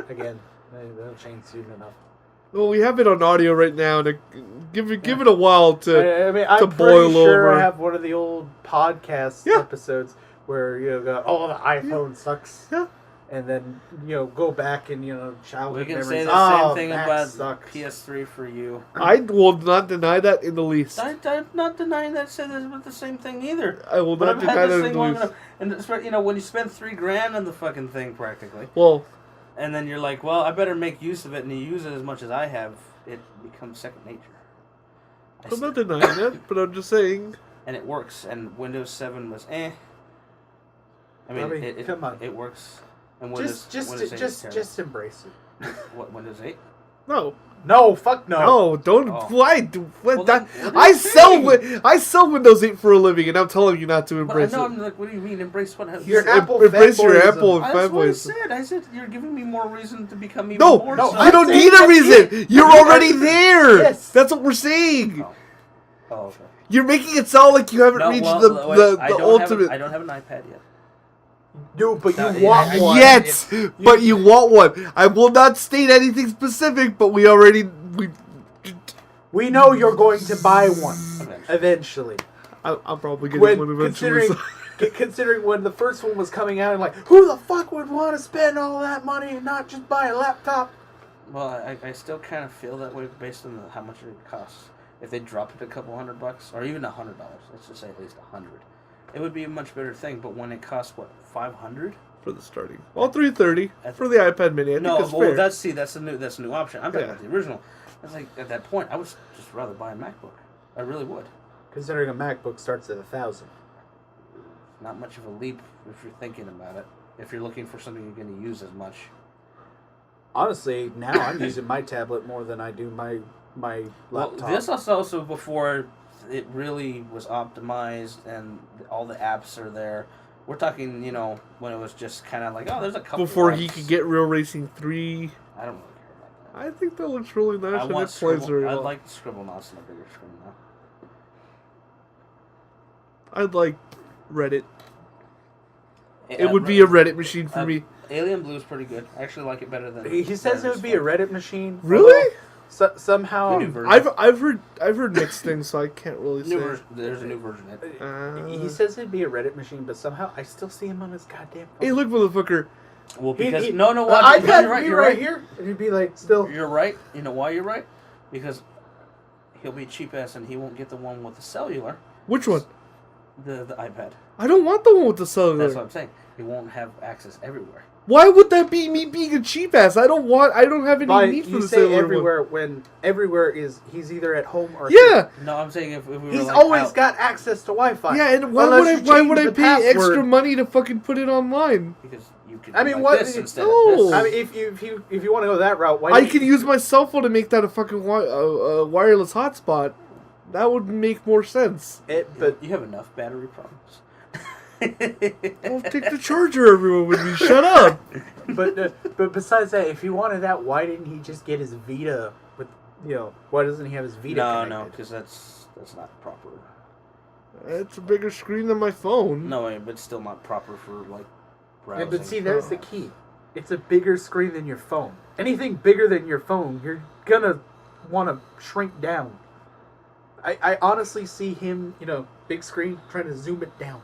Again, that'll change soon enough. Well, we have it on audio right now. To give it a while to. I mean, to I'm boil pretty sure over. I have one of the old podcast episodes where go, oh, the iPhone sucks. Yeah. And then go back and childhood We can memories. say the oh, same thing that about sucks. PS3 for you. I will not deny that in the least. I'm not denying that. Say this about the same thing either. I will But not I've deny had that this in thing the long least. enough, and it's, when you spend $3,000 on the fucking thing practically, Well, and then you're like, well, I better make use of it, and you use it as much as I have, it becomes second nature. I'm not denying that, but I'm just saying. And it works. And Windows 7 was I mean, it come on. it works. And Just embrace it. What, Windows 8? No. No, fuck no. No, don't. Oh. Why? Well, then, what are I you saying? sell Windows 8 for a living, and I'm telling you not to embrace No, it. I'm like, what do you mean embrace what? Your Apple embrace your fanboyism. Apple That's what I fanboys. said. I said you're giving me more reason to become even No, more. no, so. you don't saying need a that reason. You're already there. Yes. That's what we're saying. Oh, okay. You're making it sound like you haven't reached the ultimate. I don't have an iPad yet. Dude, but No, you want one. Yet, but you want one. I will not state anything specific, but we We know you're going to buy one eventually. I'll probably get one eventually. Considering when the first one was coming out, and like, who the fuck would want to spend all that money and not just buy a laptop? Well, I still kind of feel that way based on how much it costs. If they drop it a couple $100, or even $100, let's just say at least $100, it would be a much better thing. But when it costs $500 For the starting, well, $330 for the iPad Mini. I think that's fair. that's a new option. I'm talking about the original. It's like at that point, I would just rather buy a MacBook. I really would. Considering a MacBook starts at $1,000. Not much of a leap if you're thinking about it. If you're looking for something you're going to use as much. Honestly, now I'm using my tablet more than I do my laptop. Well, this was also before it really was optimized and all the apps are there. We're talking, when it was just kind of like, oh, there's a couple. Before apps. he could get Real Racing 3. I don't really care about that. I think that looks really nice and it plays Scribble. very I'd well. like Scribble Mouse on a bigger screen now. I'd like Reddit. It would be a Reddit machine for me. Alien Blue is pretty good. I actually like it better than. He says it would be a Reddit machine. Really? Somehow, New version. I've heard mixed things, so I can't really say. There's a new version. He says it'd be a Reddit machine, but somehow I still see him on his goddamn phone. Hey, look, motherfucker. Well, He- because he- no, the well, iPad you're would be you're right here, and he'd be like, still. You're right. You know why you're right? Because he'll be cheap ass and he won't get the one with the cellular. Which one? The iPad. I don't want the one with the cellular. That's what I'm saying. He won't have access everywhere. Why would that be me being a cheap ass? I don't have any need for You the say cellular everywhere one. when everywhere is he's either at home or Yeah, No, I'm saying if we were he's like always out, got access to Wi-Fi. yeah, and why Unless would I you change the pay extra password. money to fucking put it online? because you could. I do mean, like what- this instead no. of this. I mean, if you want to go that route, why? I can use my cell phone to make that a fucking wireless hotspot. That would make more sense. But you have enough battery problems. I'll take the charger everyone with me. Shut up. but besides that, if he wanted that, why didn't he just get his Vita with Why doesn't he have his Vita? No, connected? because that's not proper. It's a bigger screen than my phone. No, but still not proper for like browsing. Yeah, but see, there's the key. It's a bigger screen than your phone. Anything bigger than your phone, you're gonna want to shrink down. I honestly see him, big screen, trying to zoom it down.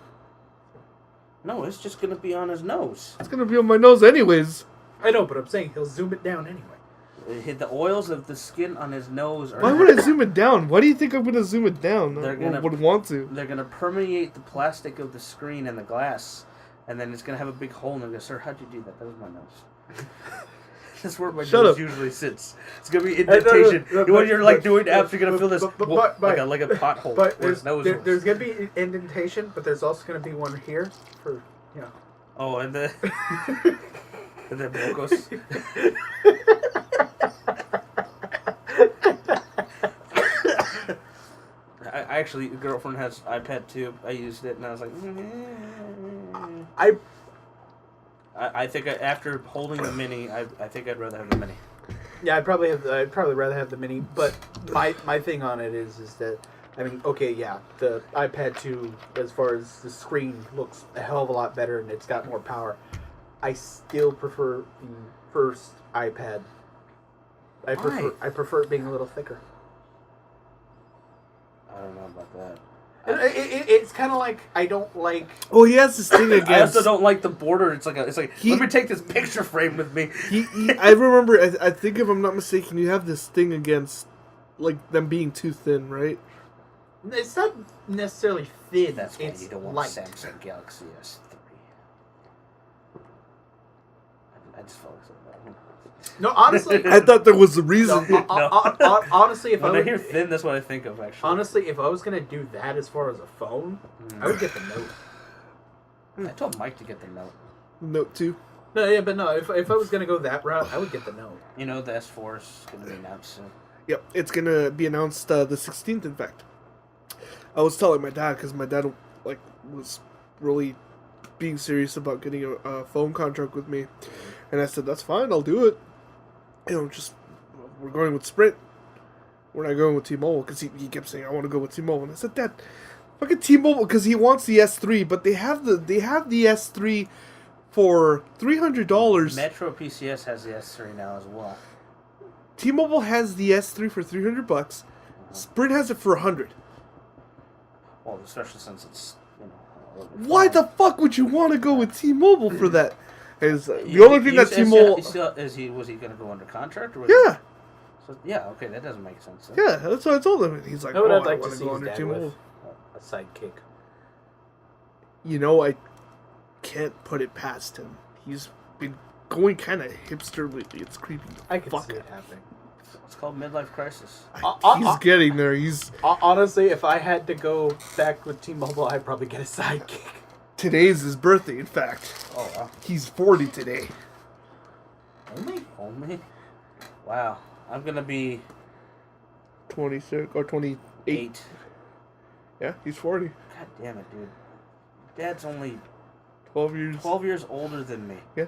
No, it's just gonna be on his nose. It's gonna be on my nose anyways. I know, but I'm saying he'll zoom it down anyway. The oils of the skin on his nose are. Why would I zoom it down? Why do you think I'm gonna zoom it down? They're I gonna- would want to. They're gonna permeate the plastic of the screen and the glass, and then it's gonna have a big hole. And they're gonna, sir, how'd you do that? That was my nose. That's where my Shut nose up. usually sits. It's gonna be indentation. When you're like doing apps, you're gonna feel this but- like a pothole. But where his nose was. there's gonna be indentation, but there's also gonna be one here for Oh, and the and then Brocos. I actually, a girlfriend has iPad too. I used it and I was like, I think after holding the mini, I think I'd rather have the mini. Yeah, I'd probably rather have the mini, but my thing on it is that I mean, okay, yeah, the iPad 2 as far as the screen looks a hell of a lot better and it's got more power. I still prefer the first iPad Why? I prefer it being a little thicker. I don't know about that. It's kind of like I don't like. Oh, he has this thing against. I also don't like the border. It's like He- let me take this picture frame with me. I remember. I think if I'm not mistaken, you have this thing against like them being too thin, right? It's not necessarily thin. That's why it's you don't want light. Samsung Galaxy S3. I just felt like that one. No, honestly, I thought there was a reason. honestly, if When I I would, hear thin, that's what I think of, actually. honestly, if I was gonna do that as far as a phone, I would get the Note. I told Mike to get the Note. Note 2. No, yeah, but no, if I was gonna go that route, I would get the Note. You know, the S4 is going to be announced soon. Yep, it's gonna be announced the 16th. In fact, I was telling my dad because my dad like was really being serious about getting a phone contract with me, and I said that's fine, I'll do it. We're going with Sprint. We're not going with T-Mobile because he kept saying I want to go with T-Mobile, and I said Dad, fucking T-Mobile because he wants the S3, but they have the S3 for $300. Metro PCS has the S3 now as well. T-Mobile has the S3 for $300. Sprint has it for $100. Well, especially since it's, you know, a little bit Why far. the fuck would you want to go with T-Mobile for that? Is the only thing that T-Mobile? Was he going to go under contract? Or was Yeah, So, yeah, okay, that doesn't make sense. Then. yeah, that's what I told him. And he's like, I would "Oh, have liked want to to see go his under dad T-Mobile." with a sidekick. You know, I can't put it past him. He's been going kind of hipster lately. It's creepy. I could Fuck see it. it happening. It's called midlife crisis. He's getting there. He's Honestly, if I had to go back with T-Mobile, I'd probably get a sidekick. today's his birthday. In fact, Oh, wow. he's 40 today. Only? Wow. I'm going to be 26 or 28. 8. Yeah, he's 40. God damn it, dude. Dad's only 12 years. 12 years older than me. Yeah.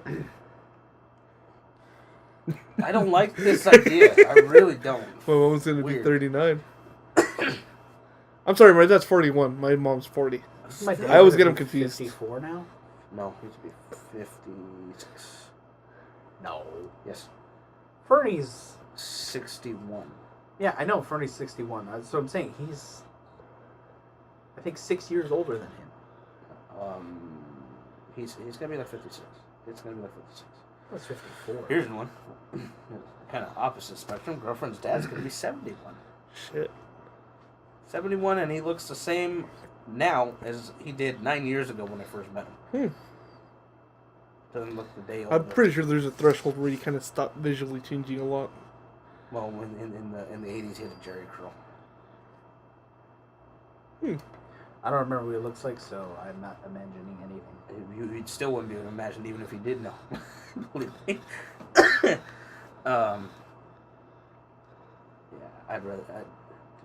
I don't like this idea. I really don't. My mom's gonna be Weird. 39. I'm sorry, my dad's 41. My mom's 40. My dad I always would get him be confused. 54 now? No, he should be 56. No. Yes. Fernie's... 61. Yeah, I know. Fernie's 61. So I'm saying he's... I think 6 years older than him. He's gonna be like 56. It's gonna be like 56. That's 54. Here's one. Kind of opposite spectrum. Girlfriend's dad's gonna be 71. Shit. 71, and he looks the same now as he did 9 years ago when I first met him. Doesn't look the day older. I'm pretty sure there's a threshold where you kind of stop visually changing a lot. Well, in the 80s, he had a Jerry curl. I don't remember what he looks like, so I'm not imagining anything. You still wouldn't be able to imagine, even if he did know. Believe me. Yeah,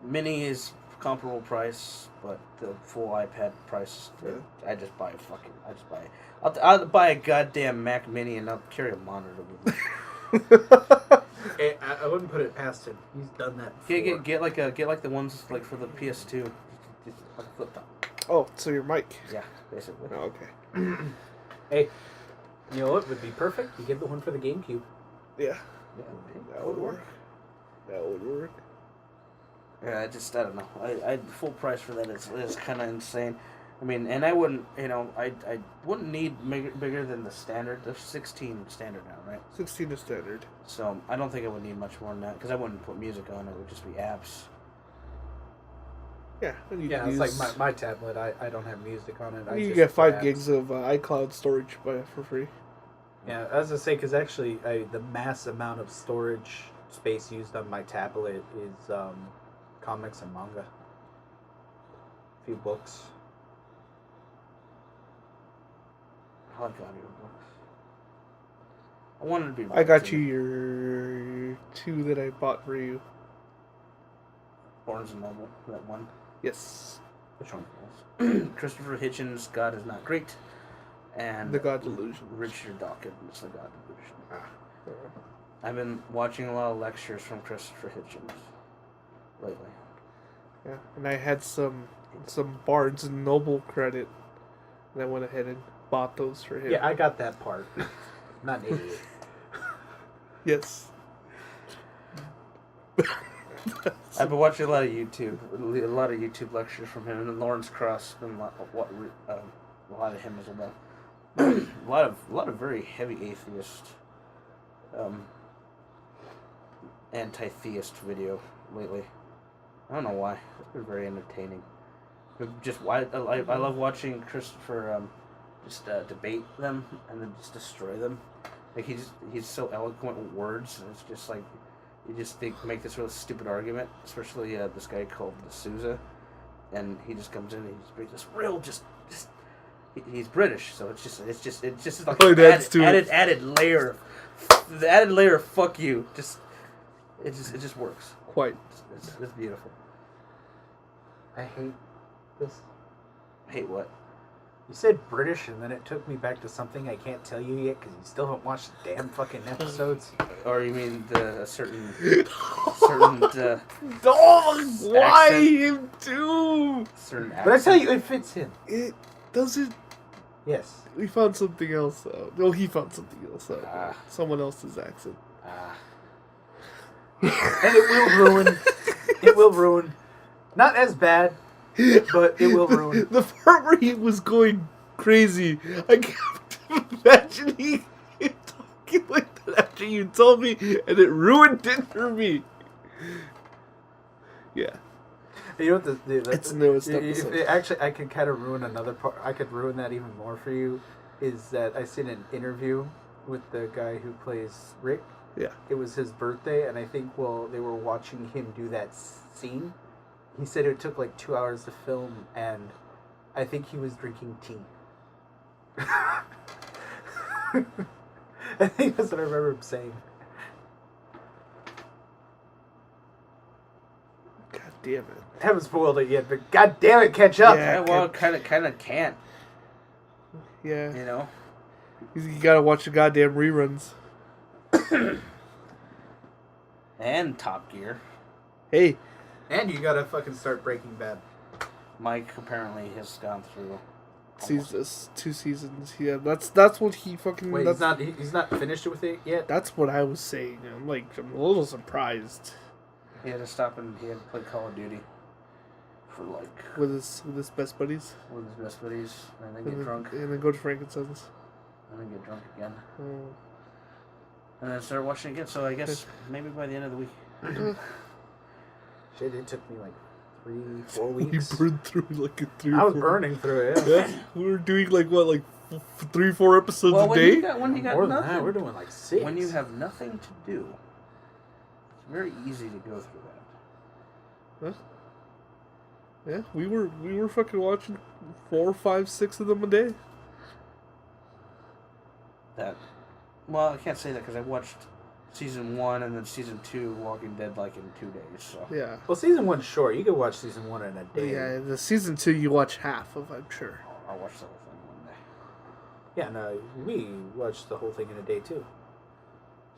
Mini is comparable price, but the full iPad price, I just buy I'll buy a goddamn Mac Mini and I'll carry a monitor with me. I wouldn't put it past him. He's done that before. Get like the ones like for the PS2, just like flip top. Oh, so your mic. Yeah, basically. Oh, okay. Hey, you know what would be perfect? You get the one for the GameCube. Yeah. Yeah, That would work. That would work. Yeah, I don't know. I full price for that is kind of insane. I mean, and I wouldn't, I wouldn't need bigger than the standard. There's 16 standard now, right? 16 is standard. So I don't think I would need much more than that because I wouldn't put music on it. It would just be apps. Yeah. And you Yeah, can it's use, like my tablet. I don't have music on it. I you just get 5 apps. gigs of iCloud storage for free. Yeah, as I say, because actually, the mass amount of storage space used on my tablet is comics and manga. A few books. I like audiobooks. I wanted to be. I got you your 2 that I bought for you. Barnes and Noble, that one. Yes. Which one? Christopher Hitchens' God is Not Great, and The God Delusion. Richard Dawkins' The God Delusion. I've been watching a lot of lectures from Christopher Hitchens lately. Yeah, and I had some Barnes and Noble credit, and I went ahead and bought those for him. Yeah, I got that part. Not an idiot. Yes. I've been watching a lot of YouTube lectures from him, and then Lawrence Cross, and a lot of him as well. a lot of very heavy atheist, anti-theist video lately. I don't know why. It's been very entertaining. Just why I love watching Christopher debate them and then just destroy them. Like he's so eloquent with words, and it's just like you just make this real stupid argument, especially this guy called D'Souza, and he just comes in and he just brings this real he's British, so it's just like added layer, the added layer of fuck you. It just works. Quite. It's beautiful. I hate this. Hate what? You said British, and then it took me back to something I can't tell you yet because you still haven't watched the damn fucking episodes. Or you mean a certain Dog, why accent? him too? Certain But I tell you, it fits in. It doesn't. Yes. We found something else out. No, he found something else out. Ah. Someone else's accent. And it will ruin. It will ruin. Not as bad, but it will ruin. The part where he was going crazy, I kept imagining him talking like that after you told me, and it ruined it for me. Yeah. You know what It's the newest if episode. actually, I could kind of ruin another part. I could ruin that even more for you. Is that I seen an interview with the guy who plays Rick. Yeah. It was his birthday, and I think while they were watching him do that scene, he said it took like 2 hours to film, and I think he was drinking tea. I think that's what I remember him saying. God damn it. I haven't spoiled it yet, but god damn it, catch up! Yeah, well, kind of can't. Yeah. You know. You gotta watch the goddamn reruns. And Top Gear. Hey. And you gotta fucking start Breaking Bad. Mike apparently has gone through. Seasons, 2 seasons. Yeah, that's what he fucking. Wait, that's, he's not finished with it yet? That's what I was saying. I'm a little surprised. He had to stop and he had to play Call of Duty for like With his best buddies. with his best buddies, and then get drunk, And then go to Frankenstein's. and then get drunk again, Oh. and then start watching again. So I guess maybe by the end of the week. Shit, it took me like 3-4 We weeks. burned through like a 3 I or was 4 burning through it. Yeah, we were doing like 3-4 episodes a when day. you got More than nothing, that, we're doing like 6. when you have nothing to do, it's very easy to go through that. Huh? Yeah, we were fucking watching 4, 5, 6 of them a day. Well, I can't say that because I watched season 1 and then season 2 Walking Dead like in 2 days. So Yeah. Well, season 1's short. You could watch season 1 in a day. Yeah, the season 2 you watch half of, I'm sure. I'll watch the whole thing one day. Yeah, no, we watched the whole thing in a day too.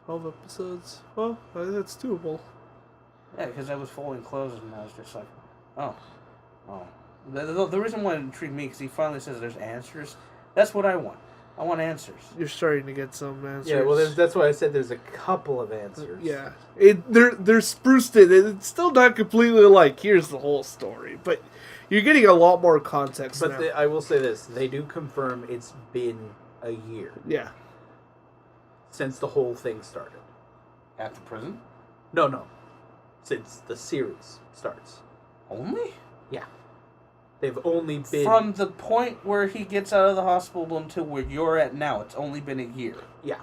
12 episodes. Well, that's doable. Yeah, because I was folding clothes and I was just like, oh. The reason why it intrigued me because he finally says there's answers. That's what I want. I want answers. You're starting to get some answers. Yeah, well, that's why I said there's a couple of answers. Yeah. They're spruced it. It's still not completely like, here's the whole story. But you're getting a lot more context now. But I will say this. They do confirm it's been a year Yeah. since the whole thing started. At the prison? No. Since the series starts. Only? Yeah. They've only been... From the point where he gets out of the hospital until where you're at now, it's only been a year. Yeah.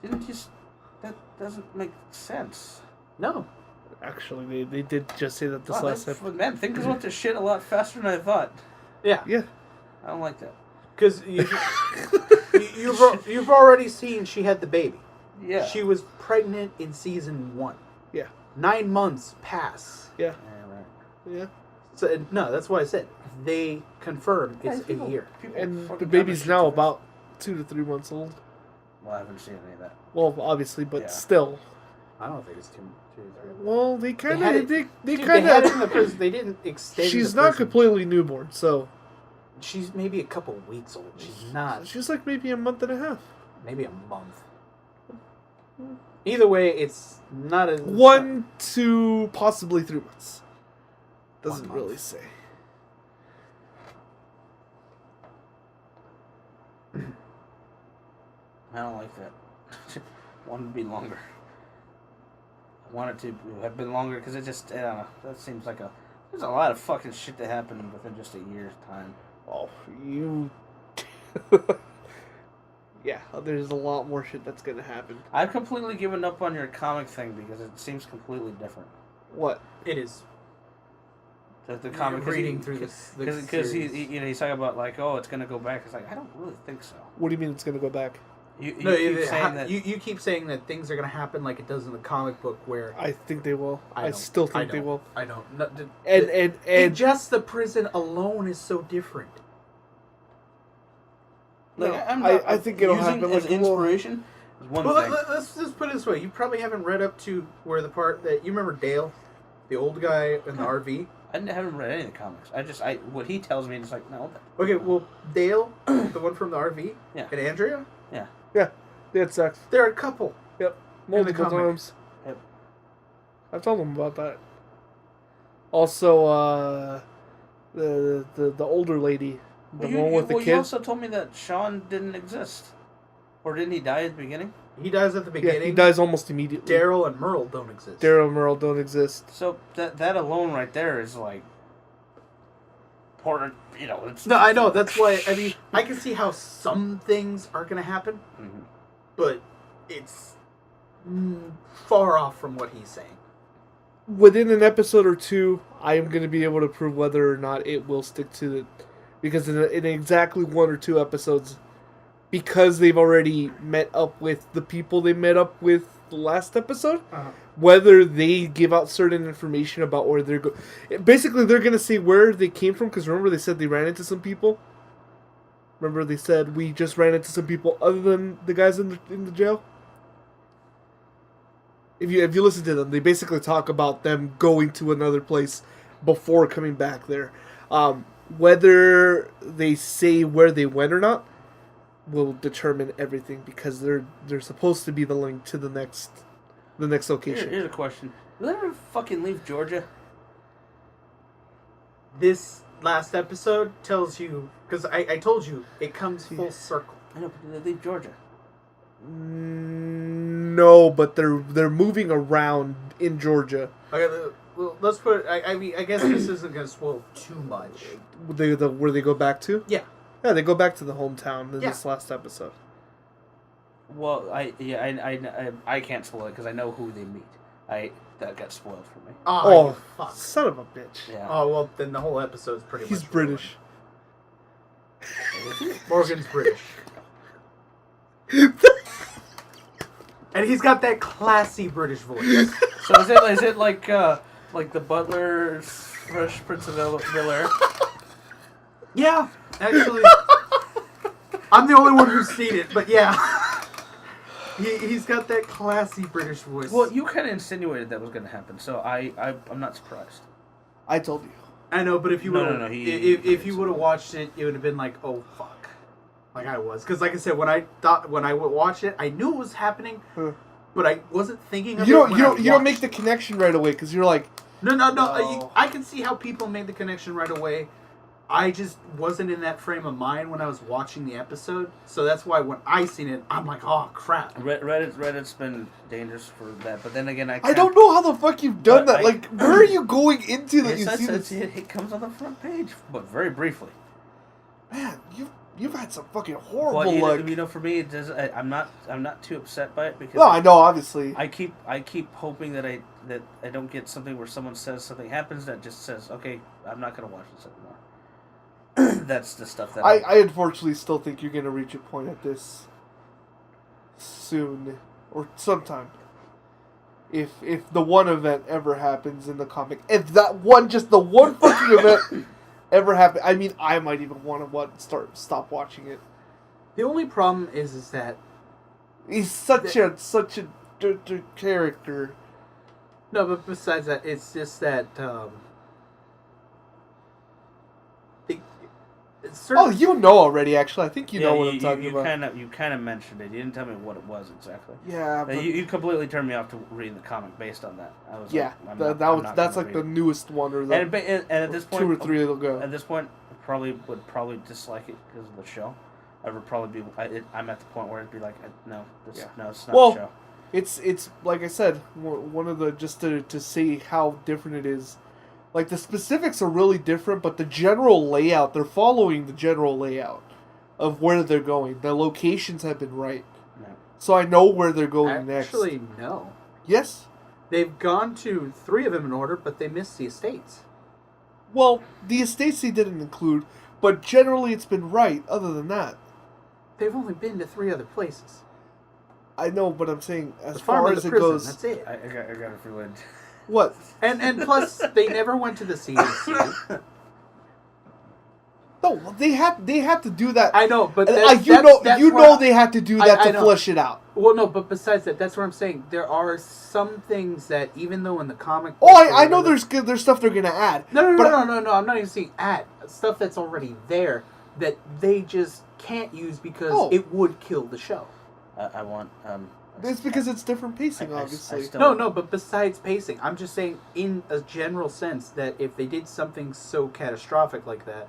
That doesn't make sense. No. Actually, they did just say that this last episode. Man, things went to shit a lot faster than I thought. Yeah. Yeah. I don't like that. Because you've already seen she had the baby. Yeah. She was pregnant in season 1. Yeah. 9 months pass. Yeah. Yeah, right. Yeah. So no, that's why I said they confirm it's a year. And the baby's now about 2 to 3 months old. Well, I haven't seen any of that. Well, obviously, but Yeah. still. I don't think it's two. Well, they kind had of it- they Dude, kind they had it in the of. prison. They didn't extend. She's the not prison. completely newborn, so She's maybe a couple weeks old. She's not. she's like maybe a month and a half. Maybe a month. Either way, it's not a 1 to possibly 3 months. Doesn't 1 month. really say. I don't like that. Want it to be longer. I want it to have been longer because it just, I don't know, that seems like there's a lot of fucking shit that happened within just a year's time. Oh, you... yeah, there's a lot more shit that's gonna happen. I've completely given up on your comic thing because it seems completely different. What? It is. The comic reading through this because he's talking about like, oh, it's gonna go back. It's like, I don't really think so. What do you mean it's gonna go back? You keep saying that you keep saying that things are going to happen like it does in the comic book. Where I think they will. I don't. still think they will. I don't. No, And just the prison alone is so different. like, no, I think it'll using happen as like inspiration. Is one Well, thing. let's just put it this way: you probably haven't read up to where the part that you remember Dale, the old guy in the RV. I haven't read any of the comics. What he tells me is like, no. Okay, well, Dale, the one from the RV, Yeah. and Andrea, Yeah. yeah, they had sex. they're a couple. Yep, In the multiple comic. times. Yep. I've told them about that. Also, the older lady, the one with the You kid. also told me that Sean didn't exist, or didn't he die at the beginning? He dies at the beginning. Yeah, he dies almost immediately. Daryl and Merle don't exist. Daryl and Merle don't exist. So that alone right there is like important. You know, it's No, I know. That's why. I mean, I can see how some things are going to happen, Mhm. but it's far off from what he's saying. Within an episode or two, I am going to be able to prove whether or not it will stick to it. Because in exactly 1 or 2 episodes, because they've already met up with the people they met up with the last episode, whether they give out certain information about where they're going. Basically, they're going to say where they came from, because remember they said they ran into some people? Remember they said we just ran into some people other than the guys in the jail? If you listen to them, they basically talk about them going to another place before coming back there. Whether they say where they went or not will determine everything, because they're supposed to be the link to the next location. Here's a question: will they ever fucking leave Georgia? This last episode tells you, because I told you, it comes full circle. I know, but did they leave Georgia? No, but they're moving around in Georgia. Okay, well, let's put. I mean, I guess this isn't going to spoil too much. Where they go back to? Yeah. Yeah, they go back to the hometown in Yeah. this last episode. Well, I can't spoil it because I know who they meet. That got spoiled for me. Oh, you fuck. son of a bitch. Yeah. Oh, well, then the whole episode's pretty He's much British. ruined. Morgan's British. And he's got that classy British voice. So is it like the Butler, Fresh Prince of Bel-Air? Yeah, actually. I'm the only one who's seen it, but yeah. He's got that classy British voice. Well, you kind of insinuated that was going to happen, so I'm not surprised. I told you. I know, but if you would No, if you would have watched it, it would have been like, oh fuck, like I was, because like I said, when I would watch it, I knew it was happening, but I wasn't thinking of it. You don't make the connection right away because you're like, No. I can see how people made the connection right away. I just wasn't in that frame of mind when I was watching the episode, so that's why when I seen it, I'm like, oh crap. Reddit's been dangerous for that, but then again, I don't know how the fuck you've done But that. Like, where are you going into that you see this? It comes on the front page, but very briefly. Man, you've had some fucking horrible Well, luck. for me, it does. I'm not too upset by it because No, I know, obviously. I keep hoping that I don't get something where someone says something happens that just says, okay, I'm not gonna watch this anymore. That's the stuff that I unfortunately still think you're gonna reach a point at this soon or sometime. If the one event ever happens in the comic, if that one, just the one fucking event ever happened, I mean, I might even want to stop watching it. The only problem is that He's such a character. no, but besides that, it's just that Oh, you know already. Actually, I think you know what I'm talking about. You kind of mentioned it. You didn't tell me what it was exactly. Yeah, but you completely turned me off to reading the comic based on that. I was that's like the newest one, or and at this point, 2 or 3 ago. At this point, I would probably dislike it because of the show. I would probably be. I'm at the point where it'd be like, no, it's not the show. It's like I said, one of the just to see how different it is. Like, the specifics are really different, but the general layout, they're following the general layout of where they're going. The locations have been right. No. So I know where they're going next. Actually, no. Yes? They've gone to 3 of them in order, but they missed the estates. Well, the estates they didn't include, but generally it's been right, other than that. They've only been to 3 other places. I know, but I'm saying, as the farm far and as the it prison, goes... That's it. I got a feeling. What? And plus, they never went to the CDC. No, they had to do that. I know, but that's they had to do that to flush it out. Well, no, but besides that, that's what I'm saying. There are some things that, even though in the comic... Oh, I know there's stuff they're going to add. No, I'm not even saying add. Stuff that's already there that they just can't use because it would kill the show. I want... It's because it's different pacing, obviously. No, but besides pacing, I'm just saying in a general sense that if they did something so catastrophic like that,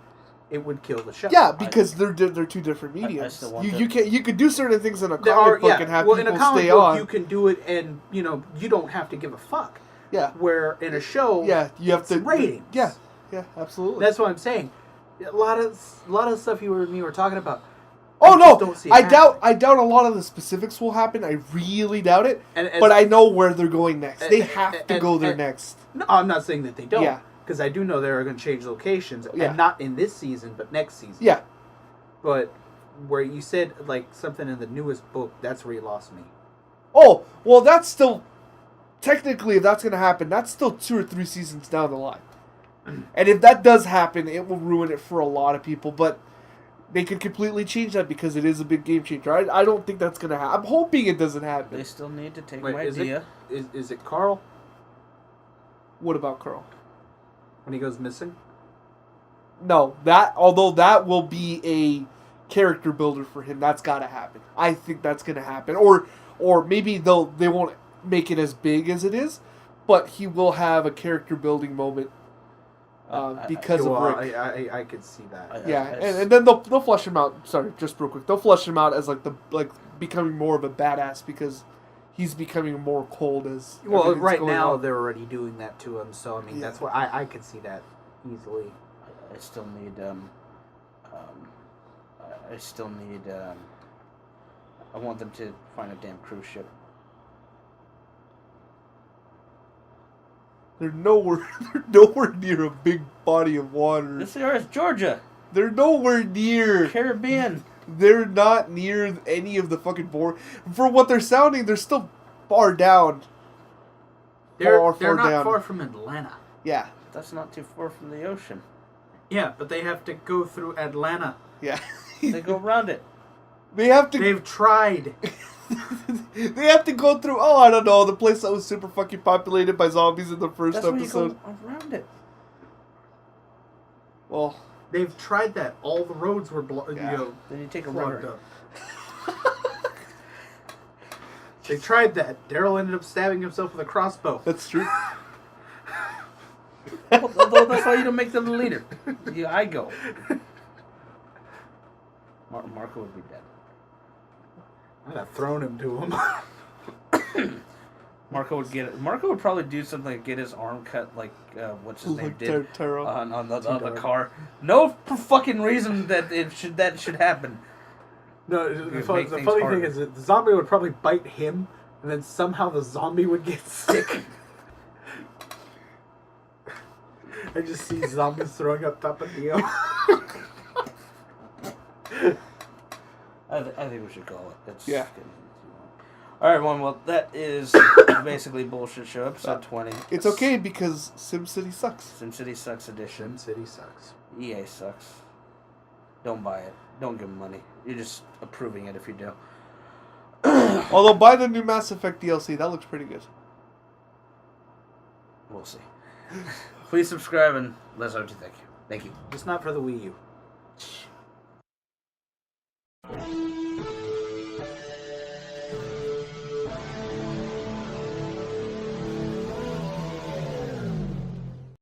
it would kill the show. Yeah, because they're two different mediums. You could do certain things in a comic book and have people in a comic stay book, on. You can do it, and you don't have to give a fuck. Yeah. Where in a show, you have to ratings. Yeah, absolutely. That's what I'm saying. A lot of stuff you and me were talking about. Oh no! I doubt a lot of the specifics will happen. I really doubt it. But I know where they're going next. They have to go there next. No, I'm not saying that they don't. Yeah. Because I do know they're going to change locations, and not in this season, but next season. Yeah. But where you said like something in the newest book, that's where you lost me. Oh well, that's still technically, if that's going to happen, that's still 2 or 3 seasons down the line. And if that does happen, it will ruin it for a lot of people. But they could completely change that because it is a big game changer. I don't think that's going to happen. I'm hoping it doesn't happen. They still need to take my idea. Is it Carl? What about Carl? When he goes missing? No, although that will be a character builder for him, that's got to happen. I think that's going to happen. Or maybe they won't make it as big as it is, but he will have a character building moment. Because of Rick. I could see that. And then they'll flush him out. Sorry, just real quick. They'll flush him out as becoming more of a badass because he's becoming more cold as. Well, right now they're already doing that to him, so I mean that's why I could see that easily. I still need I want them to find a damn cruise ship. They're nowhere near a big body of water. This is Georgia. They're nowhere near Caribbean. They're not near any of the fucking board. For what they're sounding, they're still far down. They're not far from Atlanta. Yeah. That's not too far from the ocean. Yeah, but they have to go through Atlanta. Yeah. They go around it. They've tried. They have to go through, I don't know, the place that was super fucking populated by zombies in the first episode. You go around it. Well, they've tried that. All the roads were then you take a rubber. They tried that. Daryl ended up stabbing himself with a crossbow. That's true. Although that's why you don't make them the leader. I go. Marco would be dead. I'd have thrown him to him. Marco would probably do something like get his arm cut like what's his name did on the car. No fucking reason that should happen. No, the funny thing is that the zombie would probably bite him, and then somehow the zombie would get sick. I just see zombies throwing up Tapatio. I think we should call it. Yeah. All right, well, that is basically Bullshit Show, episode 20. It's okay because SimCity sucks. SimCity sucks edition. SimCity sucks. EA sucks. Don't buy it. Don't give them money. You're just approving it if you do. Although, buy the new Mass Effect DLC. That looks pretty good. We'll see. Please subscribe and let us know what you think. Thank you. Just not for the Wii U.